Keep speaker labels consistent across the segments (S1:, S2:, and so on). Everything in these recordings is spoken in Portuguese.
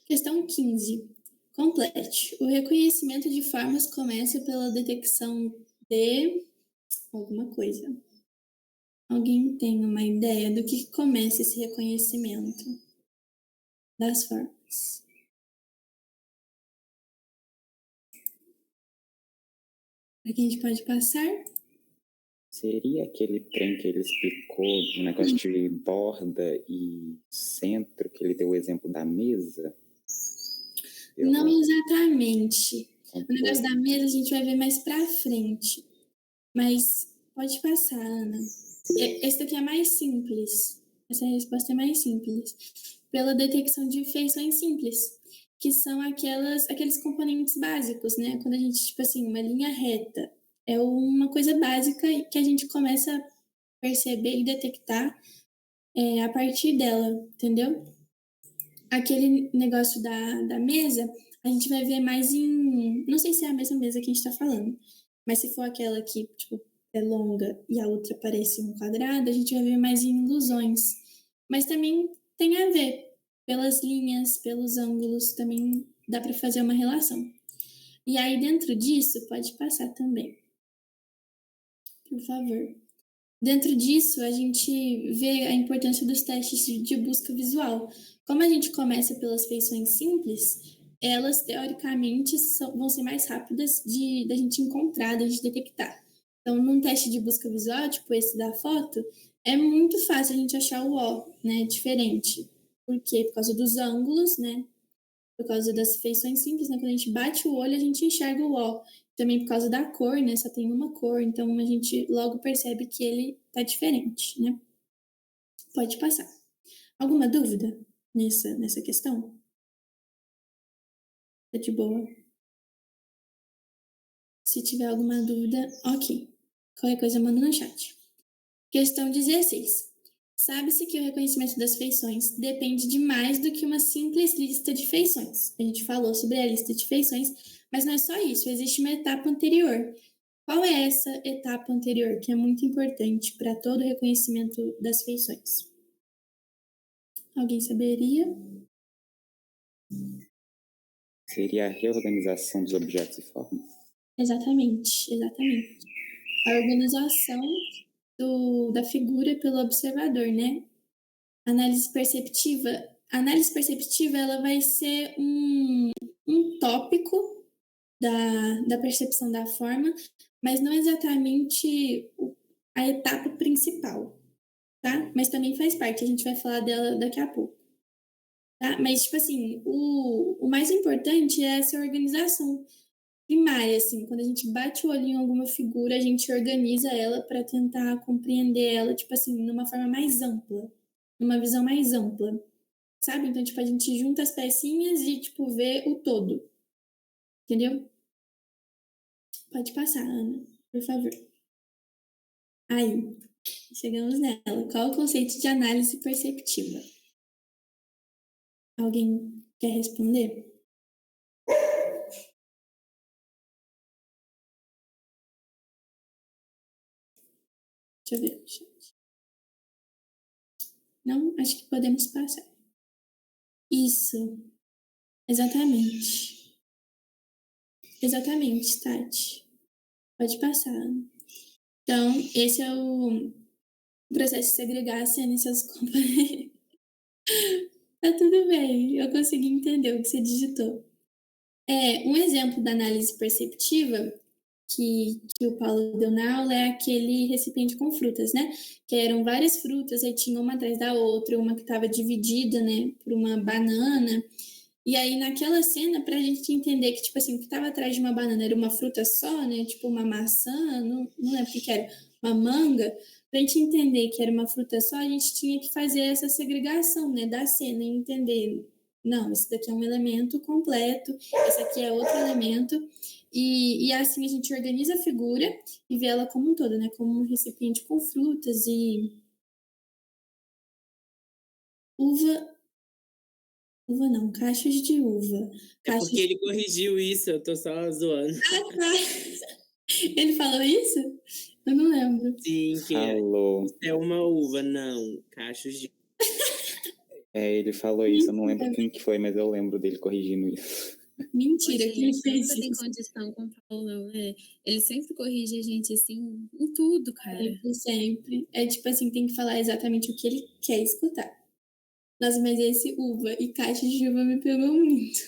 S1: Questão 15. Complete. O reconhecimento de formas começa pela detecção de alguma coisa. Alguém tem uma ideia do que começa esse reconhecimento das formas? Aqui a gente pode passar?
S2: Seria aquele trem que ele explicou, um negócio de borda e centro, que ele deu o exemplo da mesa?
S1: Não exatamente.
S2: Um
S1: O negócio da mesa a gente vai ver mais pra frente. Mas pode passar, Ana. Esse daqui é mais simples. Essa resposta é mais simples. Pela detecção de feições simples, que são aqueles componentes básicos, né? Quando a gente, tipo assim, uma linha reta é uma coisa básica que a gente começa a perceber e detectar a partir dela, entendeu? Aquele negócio da mesa, a gente vai ver mais em. Não sei se é a mesma mesa que a gente tá falando, mas se for aquela que, tipo, é longa e a outra parece um quadrado, a gente vai ver mais em ilusões. Mas também tem a ver. Pelas linhas, pelos ângulos, também dá para fazer uma relação. E aí, dentro disso, pode passar também. Por favor. Dentro disso, a gente vê a importância dos testes de busca visual. Como a gente começa pelas feições simples, elas, teoricamente, vão ser mais rápidas da gente encontrar, da gente detectar. Então, num teste de busca visual, tipo esse da foto, é muito fácil a gente achar o O, né, diferente. Por quê? Por causa dos ângulos, né? Por causa das feições simples, né? Quando a gente bate o olho, a gente enxerga o O. Também por causa da cor, né? Só tem uma cor, então a gente logo percebe que ele tá diferente, né? Pode passar. Alguma dúvida nessa questão? Tá de boa? Se tiver alguma dúvida, ok. Qualquer coisa, manda no chat. Questão 16. Sabe-se que o reconhecimento das feições depende de mais do que uma simples lista de feições. A gente falou sobre a lista de feições, mas não é só isso, existe uma etapa anterior. Qual é essa etapa anterior que é muito importante para todo o reconhecimento das feições? Alguém saberia?
S2: Seria a reorganização dos objetos e formas?
S1: Exatamente. A organização da figura pelo observador, né? Análise perceptiva. A análise perceptiva ela vai ser um tópico da percepção da forma, mas não exatamente a etapa principal, tá? Mas também faz parte, a gente vai falar dela daqui a pouco. Tá? Mas, tipo assim, o mais importante é essa organização primária, assim, quando a gente bate o olho em alguma figura, a gente organiza ela para tentar compreender ela, tipo assim, numa forma mais ampla, numa visão mais ampla, sabe? Então, tipo, a gente junta as pecinhas e, tipo, vê o todo, entendeu? Pode passar, Ana, por favor. Aí, chegamos nela. Qual o conceito de análise perceptiva? Alguém quer responder? Deixa eu ver. Não, acho que podemos passar. Isso, exatamente. Exatamente, Tati. Pode passar. Então, esse é o processo de segregar a cena em seus companheiros. Tá tudo bem, eu consegui entender o que você digitou. Um exemplo da análise perceptiva que o Paulo deu na aula é aquele recipiente com frutas, né? Que eram várias frutas, aí tinha uma atrás da outra, uma que estava dividida, né, por uma banana. E aí, naquela cena, pra gente entender que, tipo assim, o que estava atrás de uma banana era uma fruta só, né? Tipo uma maçã, não lembro o que era, uma manga. Pra gente entender que era uma fruta só, a gente tinha que fazer essa segregação, né, da cena e entender. Não, esse daqui é um elemento completo, esse aqui é outro elemento. E assim a gente organiza a figura e vê ela como um todo, né? Como um recipiente com frutas e uva. Uva não, cachos de uva.
S3: É porque ele corrigiu isso, eu tô só zoando.
S1: Ah, tá. Ele falou isso? Eu não lembro.
S3: Sim, que
S2: Falou.
S3: isso é uma uva, não. Cachos de
S2: Ele falou isso, eu não lembro quem que foi, mas eu lembro dele corrigindo isso.
S1: Mentira,
S4: Ô,
S1: que ele
S4: gente,
S1: fez
S4: nunca tem
S1: isso.
S4: condição com o Paulo, não, né? Ele sempre corrige a gente, assim, em tudo, cara.
S1: Sempre, sempre. É tipo assim, tem que falar exatamente o que ele quer escutar. Nossa, mas esse uva e caixa de uva me pegou muito.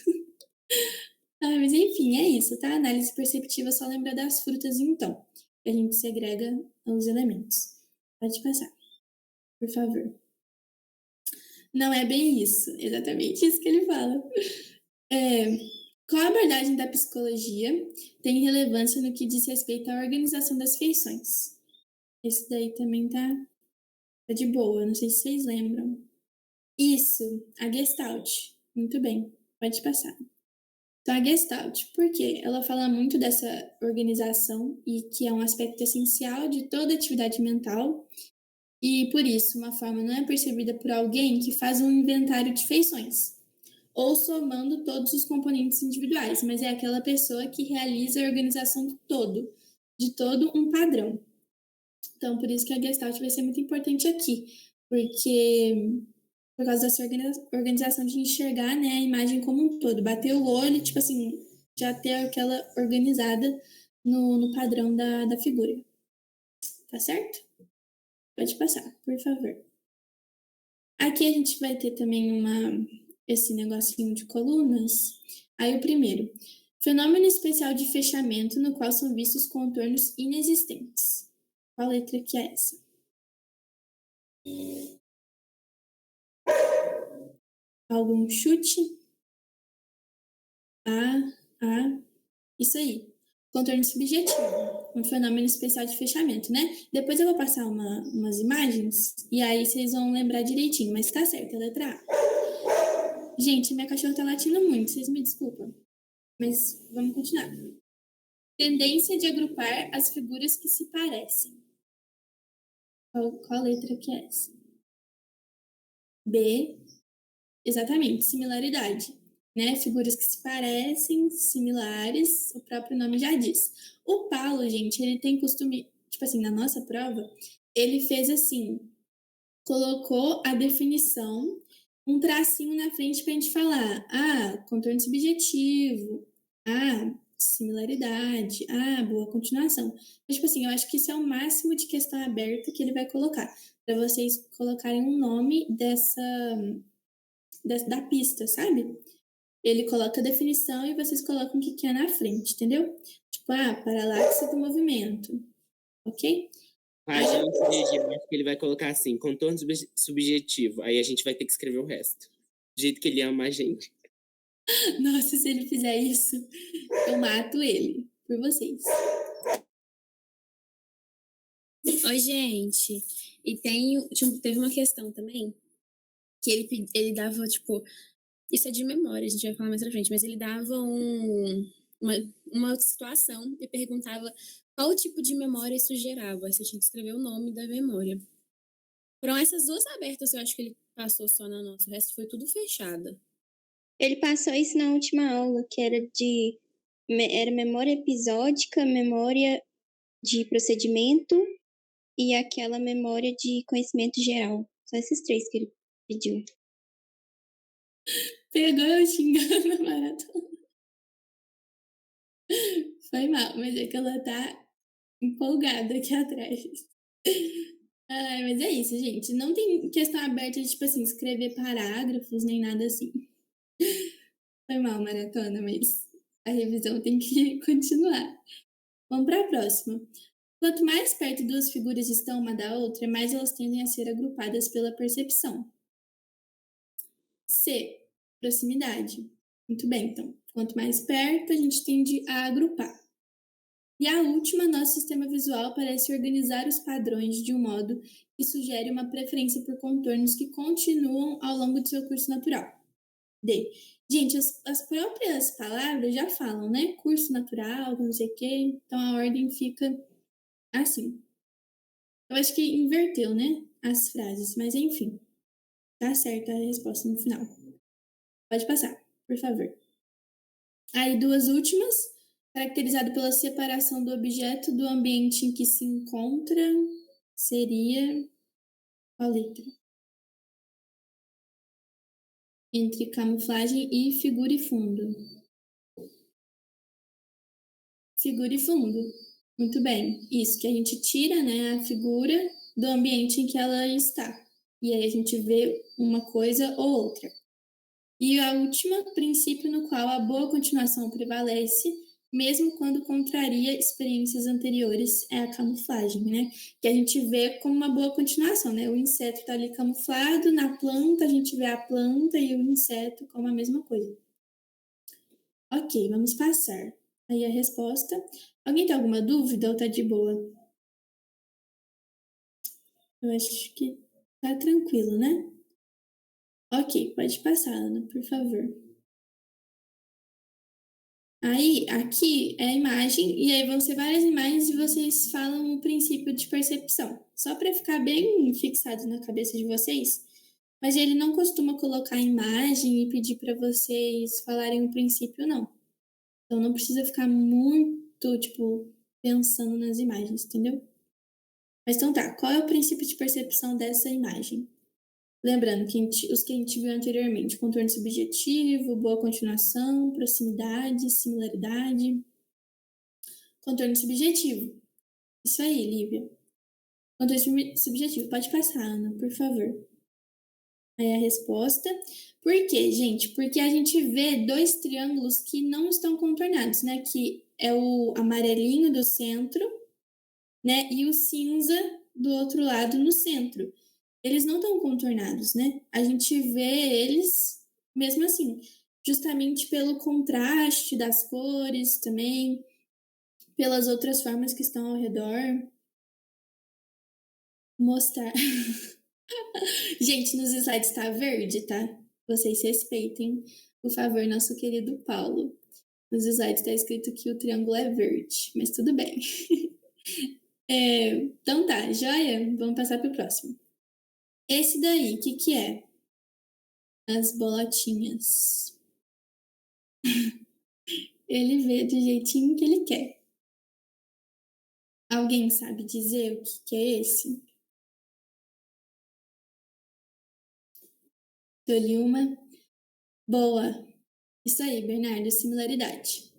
S1: Mas enfim, é isso, tá? Análise perceptiva só lembra das frutas, então. A gente segrega os elementos. Pode passar, por favor. Não é bem isso, exatamente isso que ele fala. Qual abordagem da psicologia tem relevância no que diz respeito à organização das feições? Esse daí também tá de boa, não sei se vocês lembram. Isso, a Gestalt. Muito bem, pode passar. Então, a Gestalt, por quê? Ela fala muito dessa organização e que é um aspecto essencial de toda atividade mental e, por isso, uma forma não é percebida por alguém que faz um inventário de feições ou somando todos os componentes individuais, mas é aquela pessoa que realiza a organização do todo, de todo um padrão. Então, por isso que a Gestalt vai ser muito importante aqui, porque por causa dessa organização de enxergar, né, a imagem como um todo, bater o olho, tipo assim, já ter aquela organizada no padrão da figura. Tá certo? Pode passar, por favor. Aqui a gente vai ter também esse negocinho de colunas. Aí o primeiro, fenômeno especial de fechamento no qual são vistos contornos inexistentes. Qual letra que é essa? Algum chute? Isso aí. Contorno subjetivo. Um fenômeno especial de fechamento, né? Depois eu vou passar umas imagens e aí vocês vão lembrar direitinho, mas tá certo, a letra A. Gente, minha cachorra tá latindo muito, vocês me desculpam. Mas vamos continuar. Tendência de agrupar as figuras que se parecem. Qual letra que é essa? B. Exatamente, similaridade. Né? Figuras que se parecem, similares, o próprio nome já diz. O Paulo, gente, ele tem costume, tipo assim, na nossa prova, ele fez assim, colocou a definição, um tracinho na frente pra gente falar, contorno subjetivo, similaridade, boa continuação. Mas, tipo assim, eu acho que isso é o máximo de questão aberta que ele vai colocar, para vocês colocarem um nome da pista, sabe? Ele coloca a definição e vocês colocam o que é na frente, entendeu? Tipo, paralaxe do movimento, ok?
S3: Página subjetiva, acho que ele vai colocar assim, contorno subjetivo. Aí a gente vai ter que escrever o resto. Do jeito que ele ama a gente.
S1: Nossa, se ele fizer isso, eu mato ele por vocês.
S4: Oi, gente. E teve uma questão também, que ele dava, tipo, isso é de memória, a gente vai falar mais pra frente, mas ele dava uma situação e perguntava qual tipo de memória isso gerava. Aí você tinha que escrever o nome da memória. Foram essas duas abertas, eu acho que ele passou só na nossa, o resto foi tudo fechado.
S5: Ele passou isso na última aula, que era memória episódica, memória de procedimento e aquela memória de conhecimento geral. Só esses três que ele pediu.
S1: Pegou eu xingando na maratona. Foi mal, mas é que ela tá empolgada aqui atrás. Mas é isso, gente. Não tem questão aberta de, tipo assim, escrever parágrafos nem nada assim. Foi mal, maratona, mas a revisão tem que continuar. Vamos para a próxima. Quanto mais perto duas figuras estão uma da outra, mais elas tendem a ser agrupadas pela percepção. C. Proximidade. Muito bem, então. Quanto mais perto, a gente tende a agrupar. E a última, nosso sistema visual parece organizar os padrões de um modo que sugere uma preferência por contornos que continuam ao longo de seu curso natural. D. Gente, as próprias palavras já falam, né? Curso natural, não sei o quê. Então a ordem fica assim. Eu acho que inverteu, né? As frases, mas enfim. Tá certa a resposta no final. Pode passar, por favor. Aí, duas últimas. Caracterizado pela separação do objeto do ambiente em que se encontra, seria qual letra? entre camuflagem e figura e fundo. Figura e fundo. Muito bem. Isso, que a gente tira, né, a figura do ambiente em que ela está. E aí a gente vê uma coisa ou outra. E a última princípio no qual a boa continuação prevalece, mesmo quando contraria experiências anteriores, é a camuflagem, né? Que a gente vê como uma boa continuação, né? O inseto está ali camuflado, na planta a gente vê a planta e o inseto como a mesma coisa. Ok, vamos passar. Aí a resposta. Alguém tem alguma dúvida ou tá de boa? Eu acho que tá tranquilo, né? Ok, pode passar, Ana, por favor. Aí, aqui é a imagem, e aí vão ser várias imagens e vocês falam o princípio de percepção. Só para ficar bem fixado na cabeça de vocês, mas ele não costuma colocar a imagem e pedir para vocês falarem o princípio, não. Então não precisa ficar muito, pensando nas imagens, entendeu? Mas então tá, qual é o princípio de percepção dessa imagem? Lembrando que os que a gente viu anteriormente, contorno subjetivo, boa continuação, proximidade, similaridade. Contorno subjetivo. Isso aí, Lívia. Contorno subjetivo. Pode passar, Ana, por favor. Aí a resposta. Por quê, gente? Porque a gente vê dois triângulos que não estão contornados, né? Que é o amarelinho do centro, né? E o cinza do outro lado no centro. Eles não estão contornados, né? A gente vê eles mesmo assim, justamente pelo contraste das cores também, pelas outras formas que estão ao redor. Mostrar. Gente, nos slides tá verde, tá? Vocês respeitem, por favor, nosso querido Paulo. Nos slides tá escrito que o triângulo é verde, mas tudo bem. Então tá, joia? Vamos passar pro próximo. Esse daí, o que é? As bolotinhas. Ele vê do jeitinho que ele quer. Alguém sabe dizer o que é esse? Dou-lhe uma. Boa. Isso aí, Bernardo, similaridade.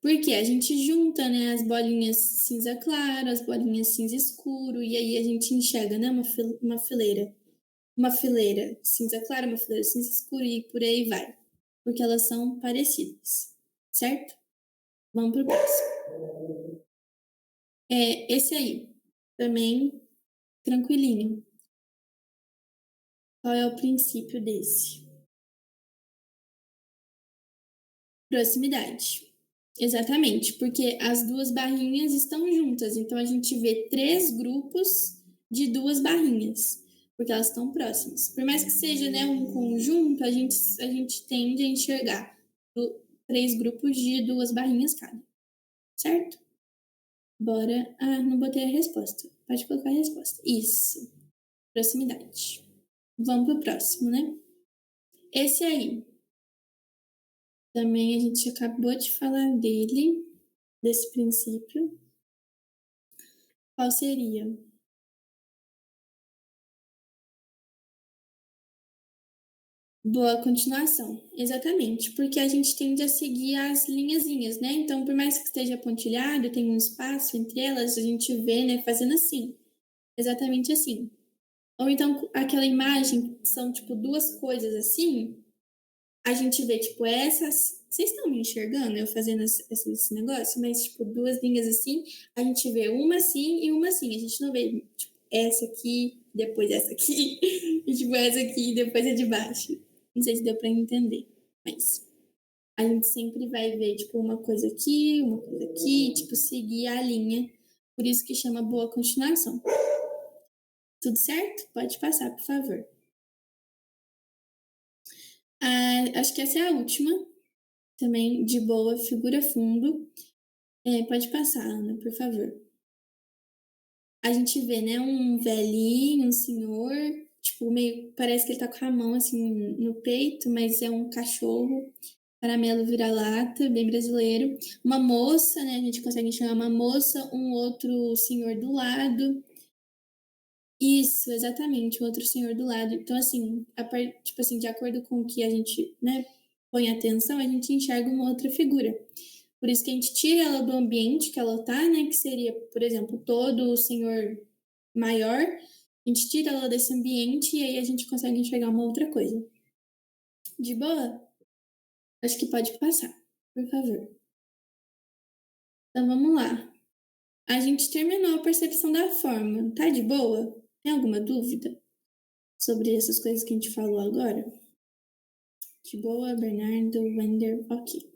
S1: Porque a gente junta, né, as bolinhas cinza claro, as bolinhas cinza escuro, e aí a gente enxerga, né, uma fileira. Uma fileira cinza claro, uma fileira cinza escuro, e por aí vai. Porque elas são parecidas, certo? Vamos pro próximo. Esse aí, também tranquilinho. Qual é o princípio desse? Proximidade. Exatamente, porque as duas barrinhas estão juntas, então a gente vê 3 grupos de 2 barrinhas, porque elas estão próximas. Por mais que seja, né, um conjunto, a gente tende a enxergar 3 grupos de 2 barrinhas cada, certo? Bora. Ah, não botei a resposta. Pode colocar a resposta. Isso. Proximidade. Vamos pro próximo, né? Esse aí. Também a gente acabou de falar dele, desse princípio. Qual seria? Boa continuação, exatamente, porque a gente tende a seguir as linhazinhas, né? Então, por mais que esteja pontilhado, tem um espaço entre elas, a gente vê, né, fazendo assim, exatamente assim. Ou então, aquela imagem, são, 2 coisas assim, a gente vê, essas... Vocês estão me enxergando eu fazendo esse negócio? Mas, 2 linhas assim, a gente vê uma assim e uma assim. A gente não vê, essa aqui, depois essa aqui, e, essa aqui, depois a de baixo. Não sei se deu para entender, mas a gente sempre vai ver, uma coisa aqui, seguir a linha. Por isso que chama boa continuação. Tudo certo? Pode passar, por favor. Acho que essa é a última. Também de boa, figura fundo. Pode passar, Ana, por favor. A gente vê, né, um velhinho, um senhor, meio, parece que ele tá com a mão, assim, no peito, mas é um cachorro, caramelo vira-lata, bem brasileiro. Uma moça, né, a gente consegue enxergar uma moça, um outro senhor do lado. Isso, exatamente, o outro senhor do lado. Então, assim, tipo assim, de acordo com o que a gente, né, põe atenção, a gente enxerga uma outra figura. Por isso que a gente tira ela do ambiente que ela tá, né, que seria, por exemplo, todo o senhor maior, a gente tira ela desse ambiente e aí a gente consegue enxergar uma outra coisa. De boa? Acho que pode passar, por favor. Então, vamos lá. A gente terminou a percepção da forma. Tá de boa? Tem alguma dúvida sobre essas coisas que a gente falou agora? De boa, Bernardo, Wender, ok.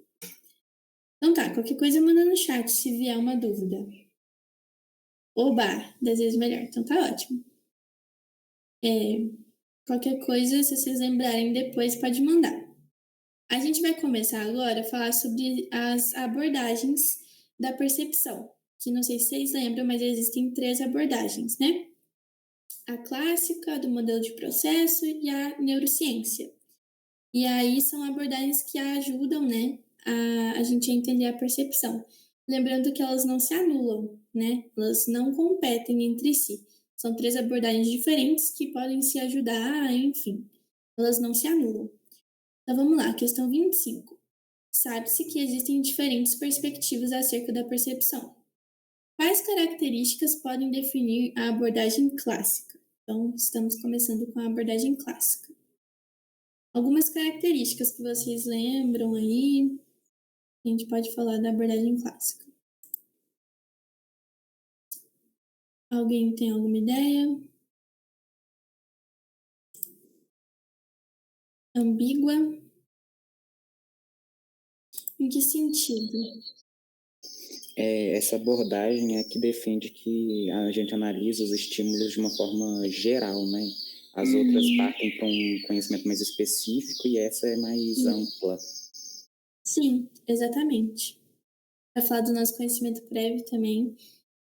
S1: Então tá, qualquer coisa manda no chat se vier uma dúvida. Oba, 10 vezes melhor, então tá ótimo. Qualquer coisa, se vocês lembrarem depois, pode mandar. A gente vai começar agora a falar sobre as abordagens da percepção, que não sei se vocês lembram, mas existem 3 abordagens, né? A clássica, do modelo de processo e a neurociência. E aí são abordagens que ajudam, né, a gente a entender a percepção. Lembrando que elas não se anulam, né? Elas não competem entre si. São 3 abordagens diferentes que podem se ajudar, enfim. Elas não se anulam. Então vamos lá, questão 25. Sabe-se que existem diferentes perspectivas acerca da percepção. Quais características podem definir a abordagem clássica? Então, estamos começando com a abordagem clássica. Algumas características que vocês lembram aí, a gente pode falar da abordagem clássica. Alguém tem alguma ideia? Ambígua? Em que sentido?
S2: Essa abordagem é que defende que a gente analisa os estímulos de uma forma geral, né? As outras partem para um conhecimento mais específico e essa é mais ampla.
S1: Sim, exatamente. Para falar do nosso conhecimento prévio também.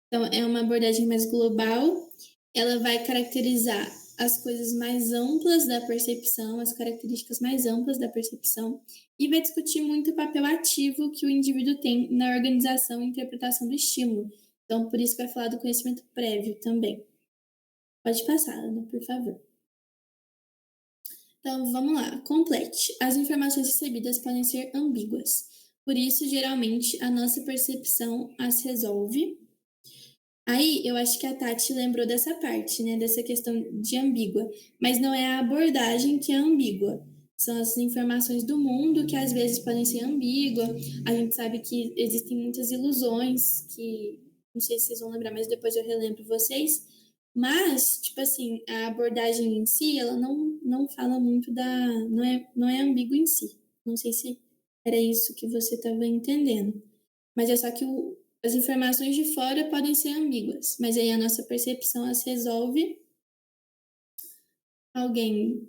S1: Então, é uma abordagem mais global. Ela vai caracterizar as coisas mais amplas da percepção, as características mais amplas da percepção, e vai discutir muito o papel ativo que o indivíduo tem na organização e interpretação do estímulo. Então, por isso vai falar do conhecimento prévio também. Pode passar, Ana, por favor. Então, vamos lá. Complete. As informações recebidas podem ser ambíguas. Por isso, geralmente, a nossa percepção as resolve. Aí, eu acho que a Tati lembrou dessa parte, né? Dessa questão de ambígua. Mas não é a abordagem que é ambígua. São as informações do mundo que às vezes podem ser ambíguas. A gente sabe que existem muitas ilusões que... Não sei se vocês vão lembrar, mas depois eu relembro vocês. Mas, tipo assim, a abordagem em si, ela não fala muito da... Não é ambígua em si. Não sei se era isso que você estava entendendo. Mas é só que as informações de fora podem ser ambíguas. Mas aí a nossa percepção as resolve. Alguém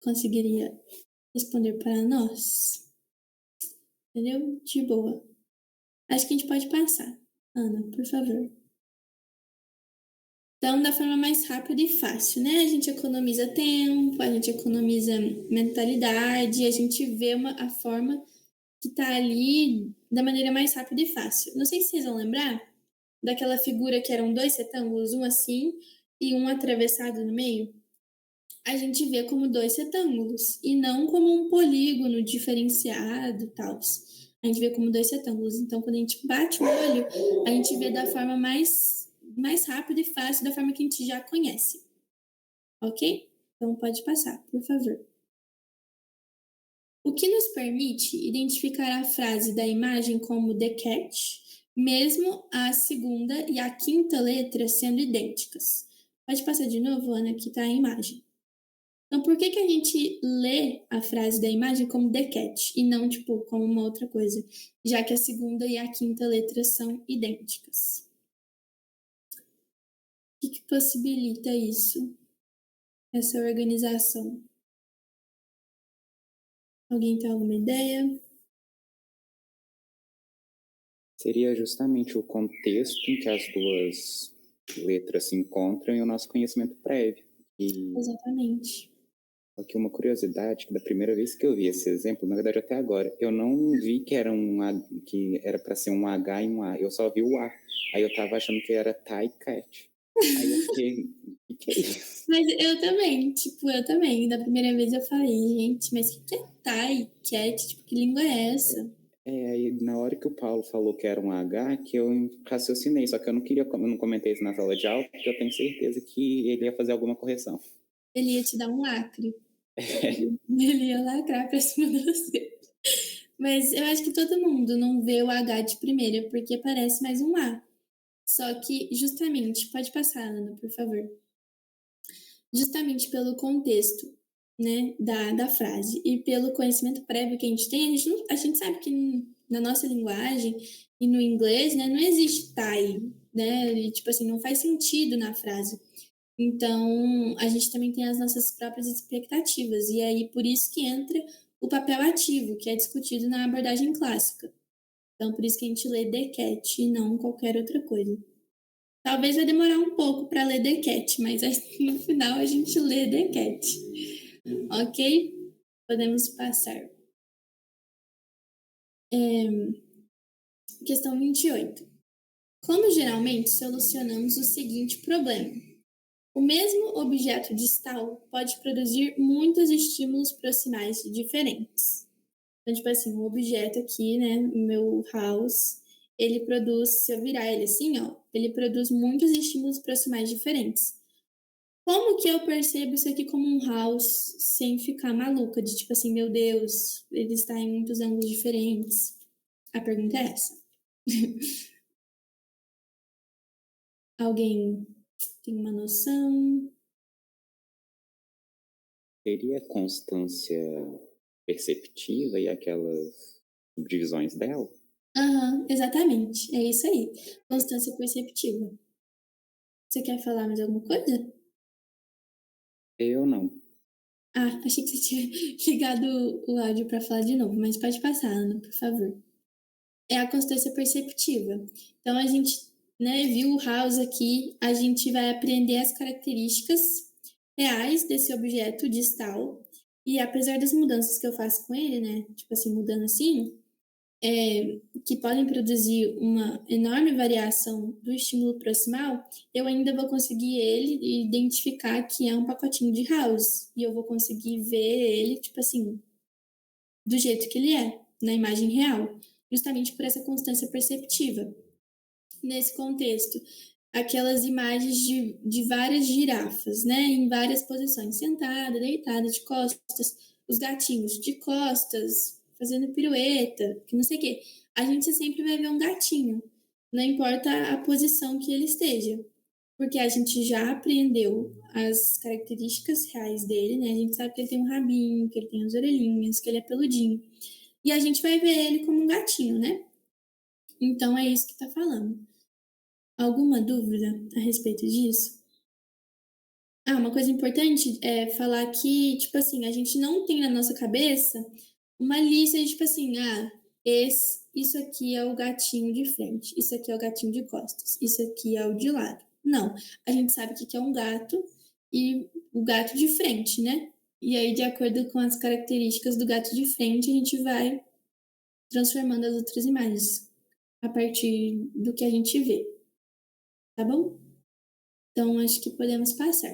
S1: conseguiria responder para nós? Entendeu? De boa. Acho que a gente pode passar. Ana, por favor. Então, da forma mais rápida e fácil, né? A gente economiza tempo, a gente economiza mentalidade, a gente vê a forma que tá ali da maneira mais rápida e fácil. Não sei se vocês vão lembrar daquela figura que eram 2 retângulos, um assim e um atravessado no meio. A gente vê como 2 retângulos e não como um polígono diferenciado e tal. A gente vê como 2 retângulos. Então, quando a gente bate o olho, a gente vê da forma mais rápida e fácil, da forma que a gente já conhece. Ok? Então, pode passar, por favor. O que nos permite identificar a frase da imagem como the cat, mesmo a segunda e a quinta letra sendo idênticas. Pode passar de novo, Ana, que está a imagem. Então, por que a gente lê a frase da imagem como the cat e não, tipo, como uma outra coisa? Já que a segunda e a quinta letra são idênticas. O que possibilita isso? Essa organização? Alguém tem alguma ideia?
S2: Seria justamente o contexto em que as duas letras se encontram e o nosso conhecimento prévio.
S1: Exatamente.
S2: Aqui uma curiosidade, que da primeira vez que eu vi esse exemplo, na verdade até agora, eu não vi que era que era para ser um H e um A, eu só vi o A. Aí eu tava achando que era Thai Cat. Aí eu fiquei, o que é isso?
S1: Mas eu também. Da primeira vez eu falei, gente, mas o que é Thai? Cat? Tipo, que língua é essa?
S2: Aí na hora que o Paulo falou que era um H, que eu raciocinei, só que eu não comentei isso na sala de aula, porque eu tenho certeza que ele ia fazer alguma correção.
S1: Ele ia te dar um lacre. Ele ia lacrar pra cima de você. Mas eu acho que todo mundo não vê o H de primeira, porque parece mais um A. Só que, justamente, pode passar, Ana, por favor. Justamente pelo contexto, né, da frase e pelo conhecimento prévio que a gente tem, a gente sabe que na nossa linguagem e no inglês, né, não existe tai, né, e, tipo assim, não faz sentido na frase. Então, a gente também tem as nossas próprias expectativas, e aí por isso que entra o papel ativo, que é discutido na abordagem clássica. Então, por isso que a gente lê The Cat e não qualquer outra coisa. Talvez vai demorar um pouco para ler The Cat, mas no final a gente lê The Cat. Ok? Podemos passar. Questão 28. Como geralmente solucionamos o seguinte problema? O mesmo objeto distal pode produzir muitos estímulos proximais diferentes. Então, tipo assim, um objeto aqui, né, o meu house, ele produz, se eu virar ele assim, ó, ele produz muitos estímulos proximais diferentes. Como que eu percebo isso aqui como um house sem ficar maluca? De tipo assim, meu Deus, ele está em muitos ângulos diferentes. A pergunta é essa. Alguém tem uma noção?
S2: Teria constância perceptiva e aquelas subdivisões dela?
S1: Aham, exatamente. É isso aí. Constância perceptiva. Você quer falar mais alguma coisa?
S2: Eu não.
S1: Ah, achei que você tinha ligado o áudio para falar de novo, mas pode passar, Ana, por favor. É a constância perceptiva. Então, a gente, né, viu o House aqui, a gente vai aprender as características reais desse objeto distal, e apesar das mudanças que eu faço com ele, né, tipo assim, mudando assim, que podem produzir uma enorme variação do estímulo proximal, eu ainda vou conseguir ele e identificar que é um pacotinho de House, e eu vou conseguir ver ele, tipo assim, do jeito que ele é, na imagem real, justamente por essa constância perceptiva. Nesse contexto, aquelas imagens de várias girafas, né, em várias posições, sentada, deitada, de costas, os gatinhos de costas, fazendo pirueta, que não sei o quê. A gente sempre vai ver um gatinho, não importa a posição que ele esteja, porque a gente já aprendeu as características reais dele, né? A gente sabe que ele tem um rabinho, que ele tem as orelhinhas, que ele é peludinho. E a gente vai ver ele como um gatinho, né? Então é isso que tá falando. Alguma dúvida a respeito disso? Ah, uma coisa importante é falar que, tipo assim, a gente não tem na nossa cabeça uma lista de, tipo assim, isso aqui é o gatinho de frente, isso aqui é o gatinho de costas, isso aqui é o de lado. Não, a gente sabe o que é um gato e o gato de frente, né? E aí, de acordo com as características do gato de frente, a gente vai transformando as outras imagens a partir do que a gente vê, tá bom? Então, acho que podemos passar.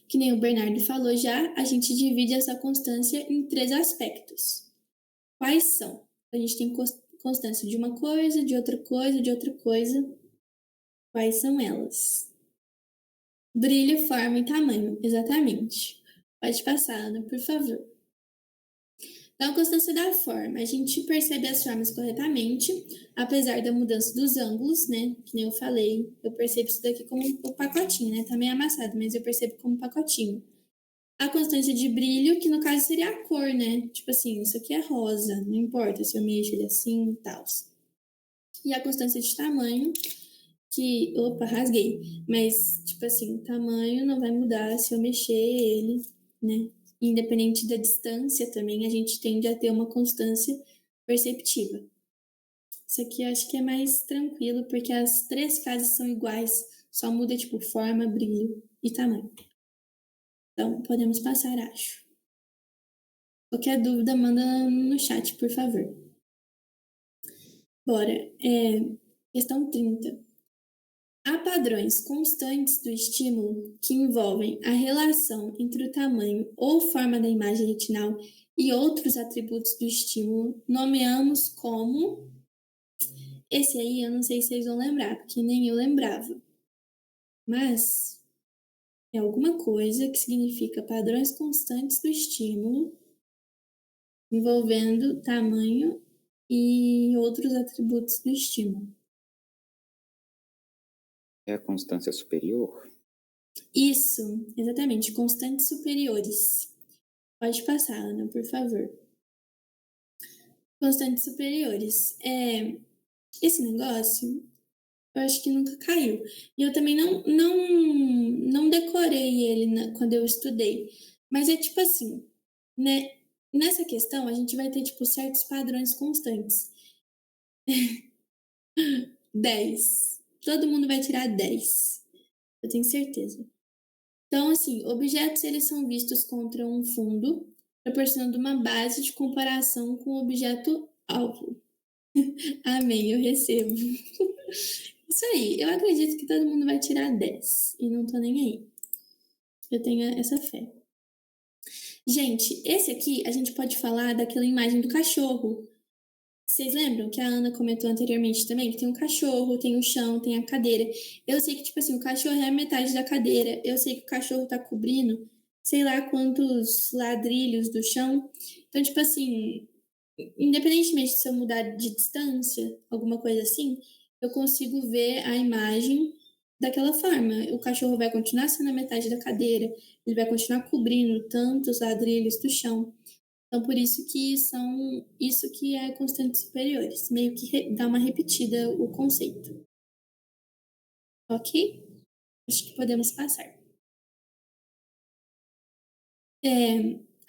S1: Que nem o Bernardo falou já, a gente divide essa constância em 3 aspectos. Quais são? A gente tem constância de uma coisa, de outra coisa, de outra coisa. Quais são elas? Brilho, forma e tamanho, exatamente. Pode passar, Ana, por favor. Então, a constância da forma. A gente percebe as formas corretamente, apesar da mudança dos ângulos, né? Que nem eu falei, eu percebo isso daqui como um pacotinho, né? Tá meio amassado, mas eu percebo como um pacotinho. A constância de brilho, que no caso seria a cor, né? Tipo assim, isso aqui é rosa, não importa se eu mexo ele assim e tal. E a constância de tamanho, que. Opa, rasguei. Mas, tipo assim, o tamanho não vai mudar se eu mexer ele, né? Independente da distância também, a gente tende a ter uma constância perceptiva. Isso aqui eu acho que é mais tranquilo, porque as 3 fases são iguais, só muda, tipo, forma, brilho e tamanho. Então, podemos passar, acho. Qualquer dúvida, manda no chat, por favor. Bora. Questão 30. Há padrões constantes do estímulo que envolvem a relação entre o tamanho ou forma da imagem retinal e outros atributos do estímulo, nomeamos como... Esse aí eu não sei se vocês vão lembrar, porque nem eu lembrava. Mas é alguma coisa que significa padrões constantes do estímulo envolvendo tamanho e outros atributos do estímulo.
S2: É a constância superior?
S1: Isso, exatamente, constantes superiores. Pode passar, Ana, por favor. Constantes superiores. Esse negócio, eu acho que nunca caiu. E eu também não decorei ele quando eu estudei. Mas é tipo assim, né? Nessa questão, a gente vai ter, tipo, certos padrões constantes. 10. Todo mundo vai tirar 10. Eu tenho certeza. Então, assim, objetos, eles são vistos contra um fundo, proporcionando uma base de comparação com o objeto alvo. Amém, eu recebo. Isso aí, eu acredito que todo mundo vai tirar 10 e não tô nem aí. Eu tenho essa fé. Gente, esse aqui a gente pode falar daquela imagem do cachorro. Vocês lembram que a Ana comentou anteriormente também que tem um cachorro, tem o chão, tem a cadeira. Eu sei que, tipo assim, o cachorro é a metade da cadeira. Eu sei que o cachorro tá cobrindo sei lá quantos ladrilhos do chão. Então, tipo assim, independentemente se eu mudar de distância, alguma coisa assim, eu consigo ver a imagem daquela forma. O cachorro vai continuar sendo a metade da cadeira, ele vai continuar cobrindo tantos ladrilhos do chão. Então, por isso que é constantes superiores, meio que dá uma repetida o conceito. Ok? Acho que podemos passar.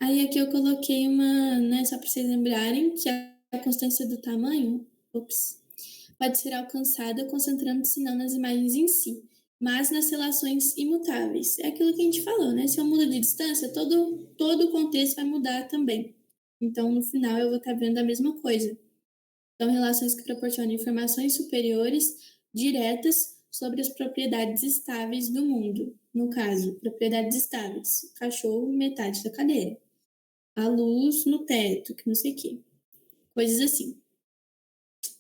S1: Aí aqui eu coloquei uma, né, só para vocês lembrarem que a constância do tamanho, pode ser alcançada concentrando-se não nas imagens em si, mas nas relações imutáveis. É aquilo que a gente falou, né? Se eu mudo de distância, todo o contexto vai mudar também. Então, no final, eu vou estar vendo a mesma coisa. Então, relações que proporcionam informações superiores, diretas, sobre as propriedades estáveis do mundo. No caso, propriedades estáveis. O cachorro, metade da cadeira. A luz no teto, que não sei o quê. Coisas assim.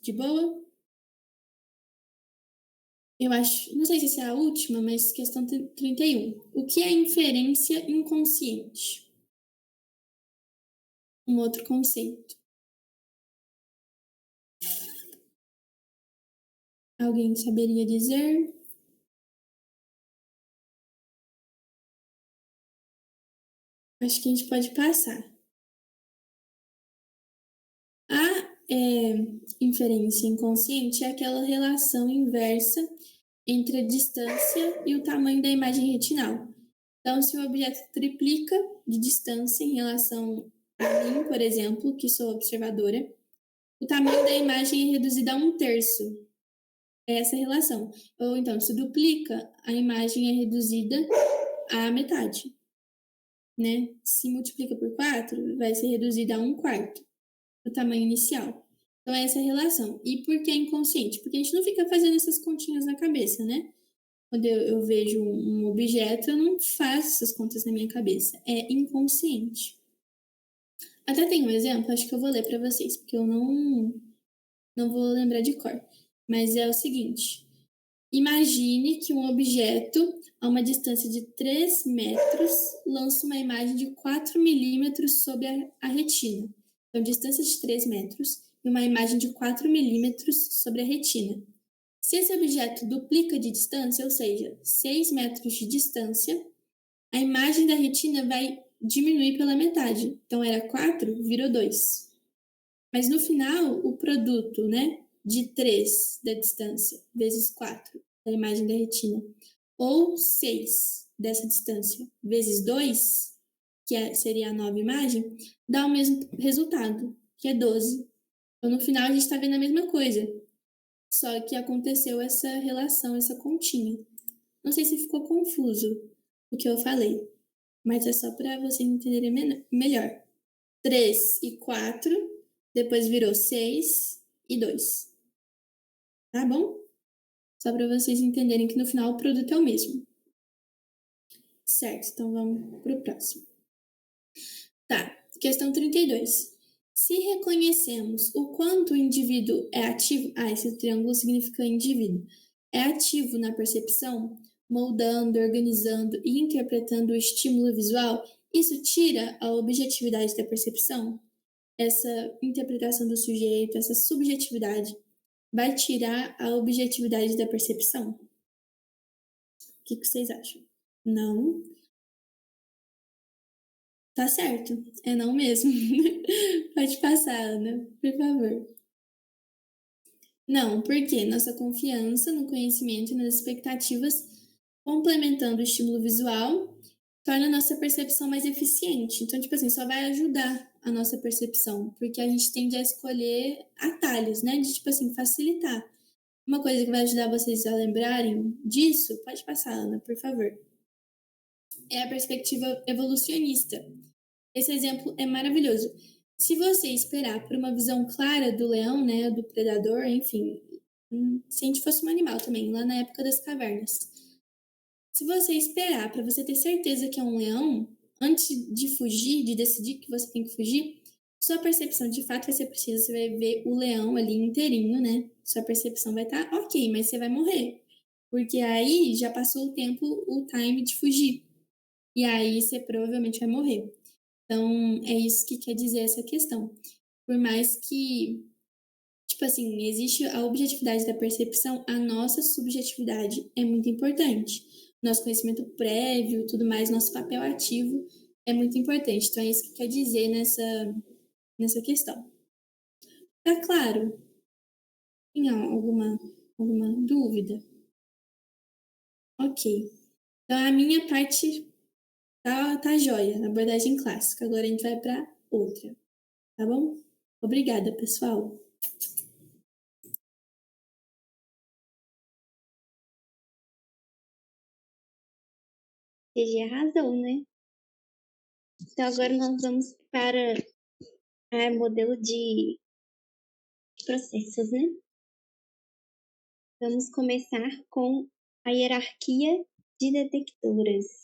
S1: De boa? Eu acho, não sei se essa é a última, mas questão 31. O que é inferência inconsciente? Um outro conceito. Alguém saberia dizer? Acho que a gente pode passar. A inferência inconsciente é aquela relação inversa entre a distância e o tamanho da imagem retinal. Então, se o objeto triplica de distância em relação a mim, por exemplo, que sou observadora, o tamanho da imagem é reduzido a 1/3. É essa relação. Ou então, se duplica, a imagem é reduzida à metade. Né? Se multiplica por 4, vai ser reduzida a 1/4 do tamanho inicial. Então, essa é a relação. E por que é inconsciente? Porque a gente não fica fazendo essas continhas na cabeça, né? Quando eu vejo um objeto, eu não faço essas contas na minha cabeça. É inconsciente. Até tem um exemplo, acho que eu vou ler para vocês, porque eu não vou lembrar de cor. Mas é o seguinte. Imagine que um objeto, a uma distância de 3 metros, lança uma imagem de 4 milímetros sobre a retina. Então, distância de 3 metros e uma imagem de 4 milímetros sobre a retina. Se esse objeto duplica de distância, ou seja, 6 metros de distância, a imagem da retina vai diminuir pela metade. Então, era 4, virou 2. Mas no final, o produto, né, de 3 da distância vezes 4 da imagem da retina, ou 6 dessa distância vezes 2, que seria a nova imagem, dá o mesmo resultado, que é 12. Então, no final, a gente está vendo a mesma coisa, só que aconteceu essa relação, essa continha. Não sei se ficou confuso o que eu falei, mas é só para vocês entenderem melhor. 3 e 4, depois virou 6 e 2. Tá bom? Só para vocês entenderem que no final o produto é o mesmo. Certo, então vamos para o próximo. Tá, questão 32. Se reconhecemos o quanto o indivíduo é ativo... esse triângulo significa indivíduo. É ativo na percepção, moldando, organizando e interpretando o estímulo visual, isso tira a objetividade da percepção? Essa interpretação do sujeito, essa subjetividade, vai tirar a objetividade da percepção? O que vocês acham? Não. Tá certo, é não mesmo. Pode passar, Ana, por favor. Não, porque nossa confiança no conhecimento e nas expectativas, complementando o estímulo visual, torna a nossa percepção mais eficiente. Então, tipo assim, só vai ajudar a nossa percepção, porque a gente tende a escolher atalhos, né? De, tipo assim, facilitar. Uma coisa que vai ajudar vocês a lembrarem disso, pode passar, Ana, por favor, é a perspectiva evolucionista. Esse exemplo é maravilhoso. Se você esperar por uma visão clara do leão, né, do predador, enfim, se a gente fosse um animal também, lá na época das cavernas. Se você esperar para você ter certeza que é um leão, antes de fugir, de decidir que você tem que fugir, sua percepção de fato vai ser precisa. Você vai ver o leão ali inteirinho, né? Sua percepção vai estar ok, mas você vai morrer. Porque aí já passou o tempo, o time de fugir. E aí você provavelmente vai morrer. Então, é isso que quer dizer essa questão. Por mais que, tipo assim, existe a objetividade da percepção, a nossa subjetividade é muito importante. Nosso conhecimento prévio, tudo mais, nosso papel ativo é muito importante. Então, é isso que quer dizer nessa questão. Tá claro? Tem alguma dúvida? Ok. Então, a minha parte tá jóia, abordagem clássica. Agora a gente vai para outra. Tá bom? Obrigada, pessoal.
S5: Gigi arrasou, né? Então agora nós vamos para modelo de processos, né? Vamos começar com a hierarquia de detectores,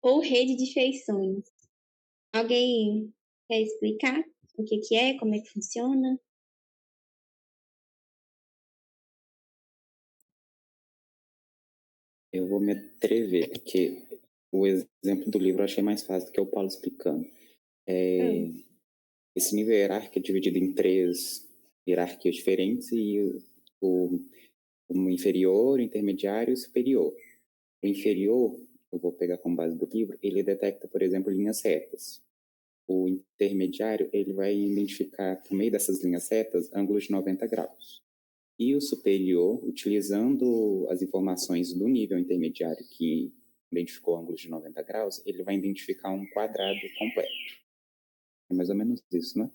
S5: ou rede de feições. Alguém quer explicar o que é, como é que funciona?
S2: Eu vou me atrever, porque o exemplo do livro eu achei mais fácil do que o Paulo explicando. Esse nível hierárquico é dividido em 3 hierarquias diferentes e o inferior, o intermediário e o superior. O inferior, eu vou pegar como base do livro, ele detecta, por exemplo, linhas retas. O intermediário, ele vai identificar, por meio dessas linhas retas, ângulos de 90 graus. E o superior, utilizando as informações do nível intermediário que identificou ângulos de 90 graus, ele vai identificar um quadrado completo. É mais ou menos isso, né?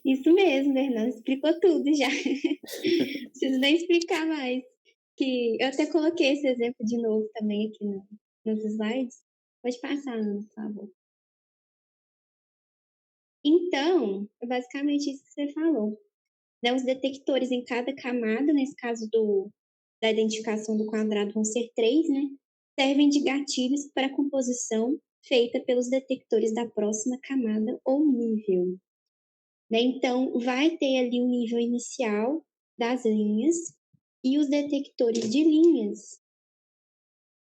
S5: Isso mesmo, Fernando, explicou tudo já. Não preciso nem explicar mais. Que eu até coloquei esse exemplo de novo também aqui nos slides. Pode passar, Ana, por favor. Então, é basicamente isso que você falou. Né? Os detectores em cada camada, nesse caso da identificação do quadrado vão ser 3, né? Servem de gatilhos para a composição feita pelos detectores da próxima camada ou nível. Né? Então, vai ter ali o nível inicial das linhas e os detectores de linhas,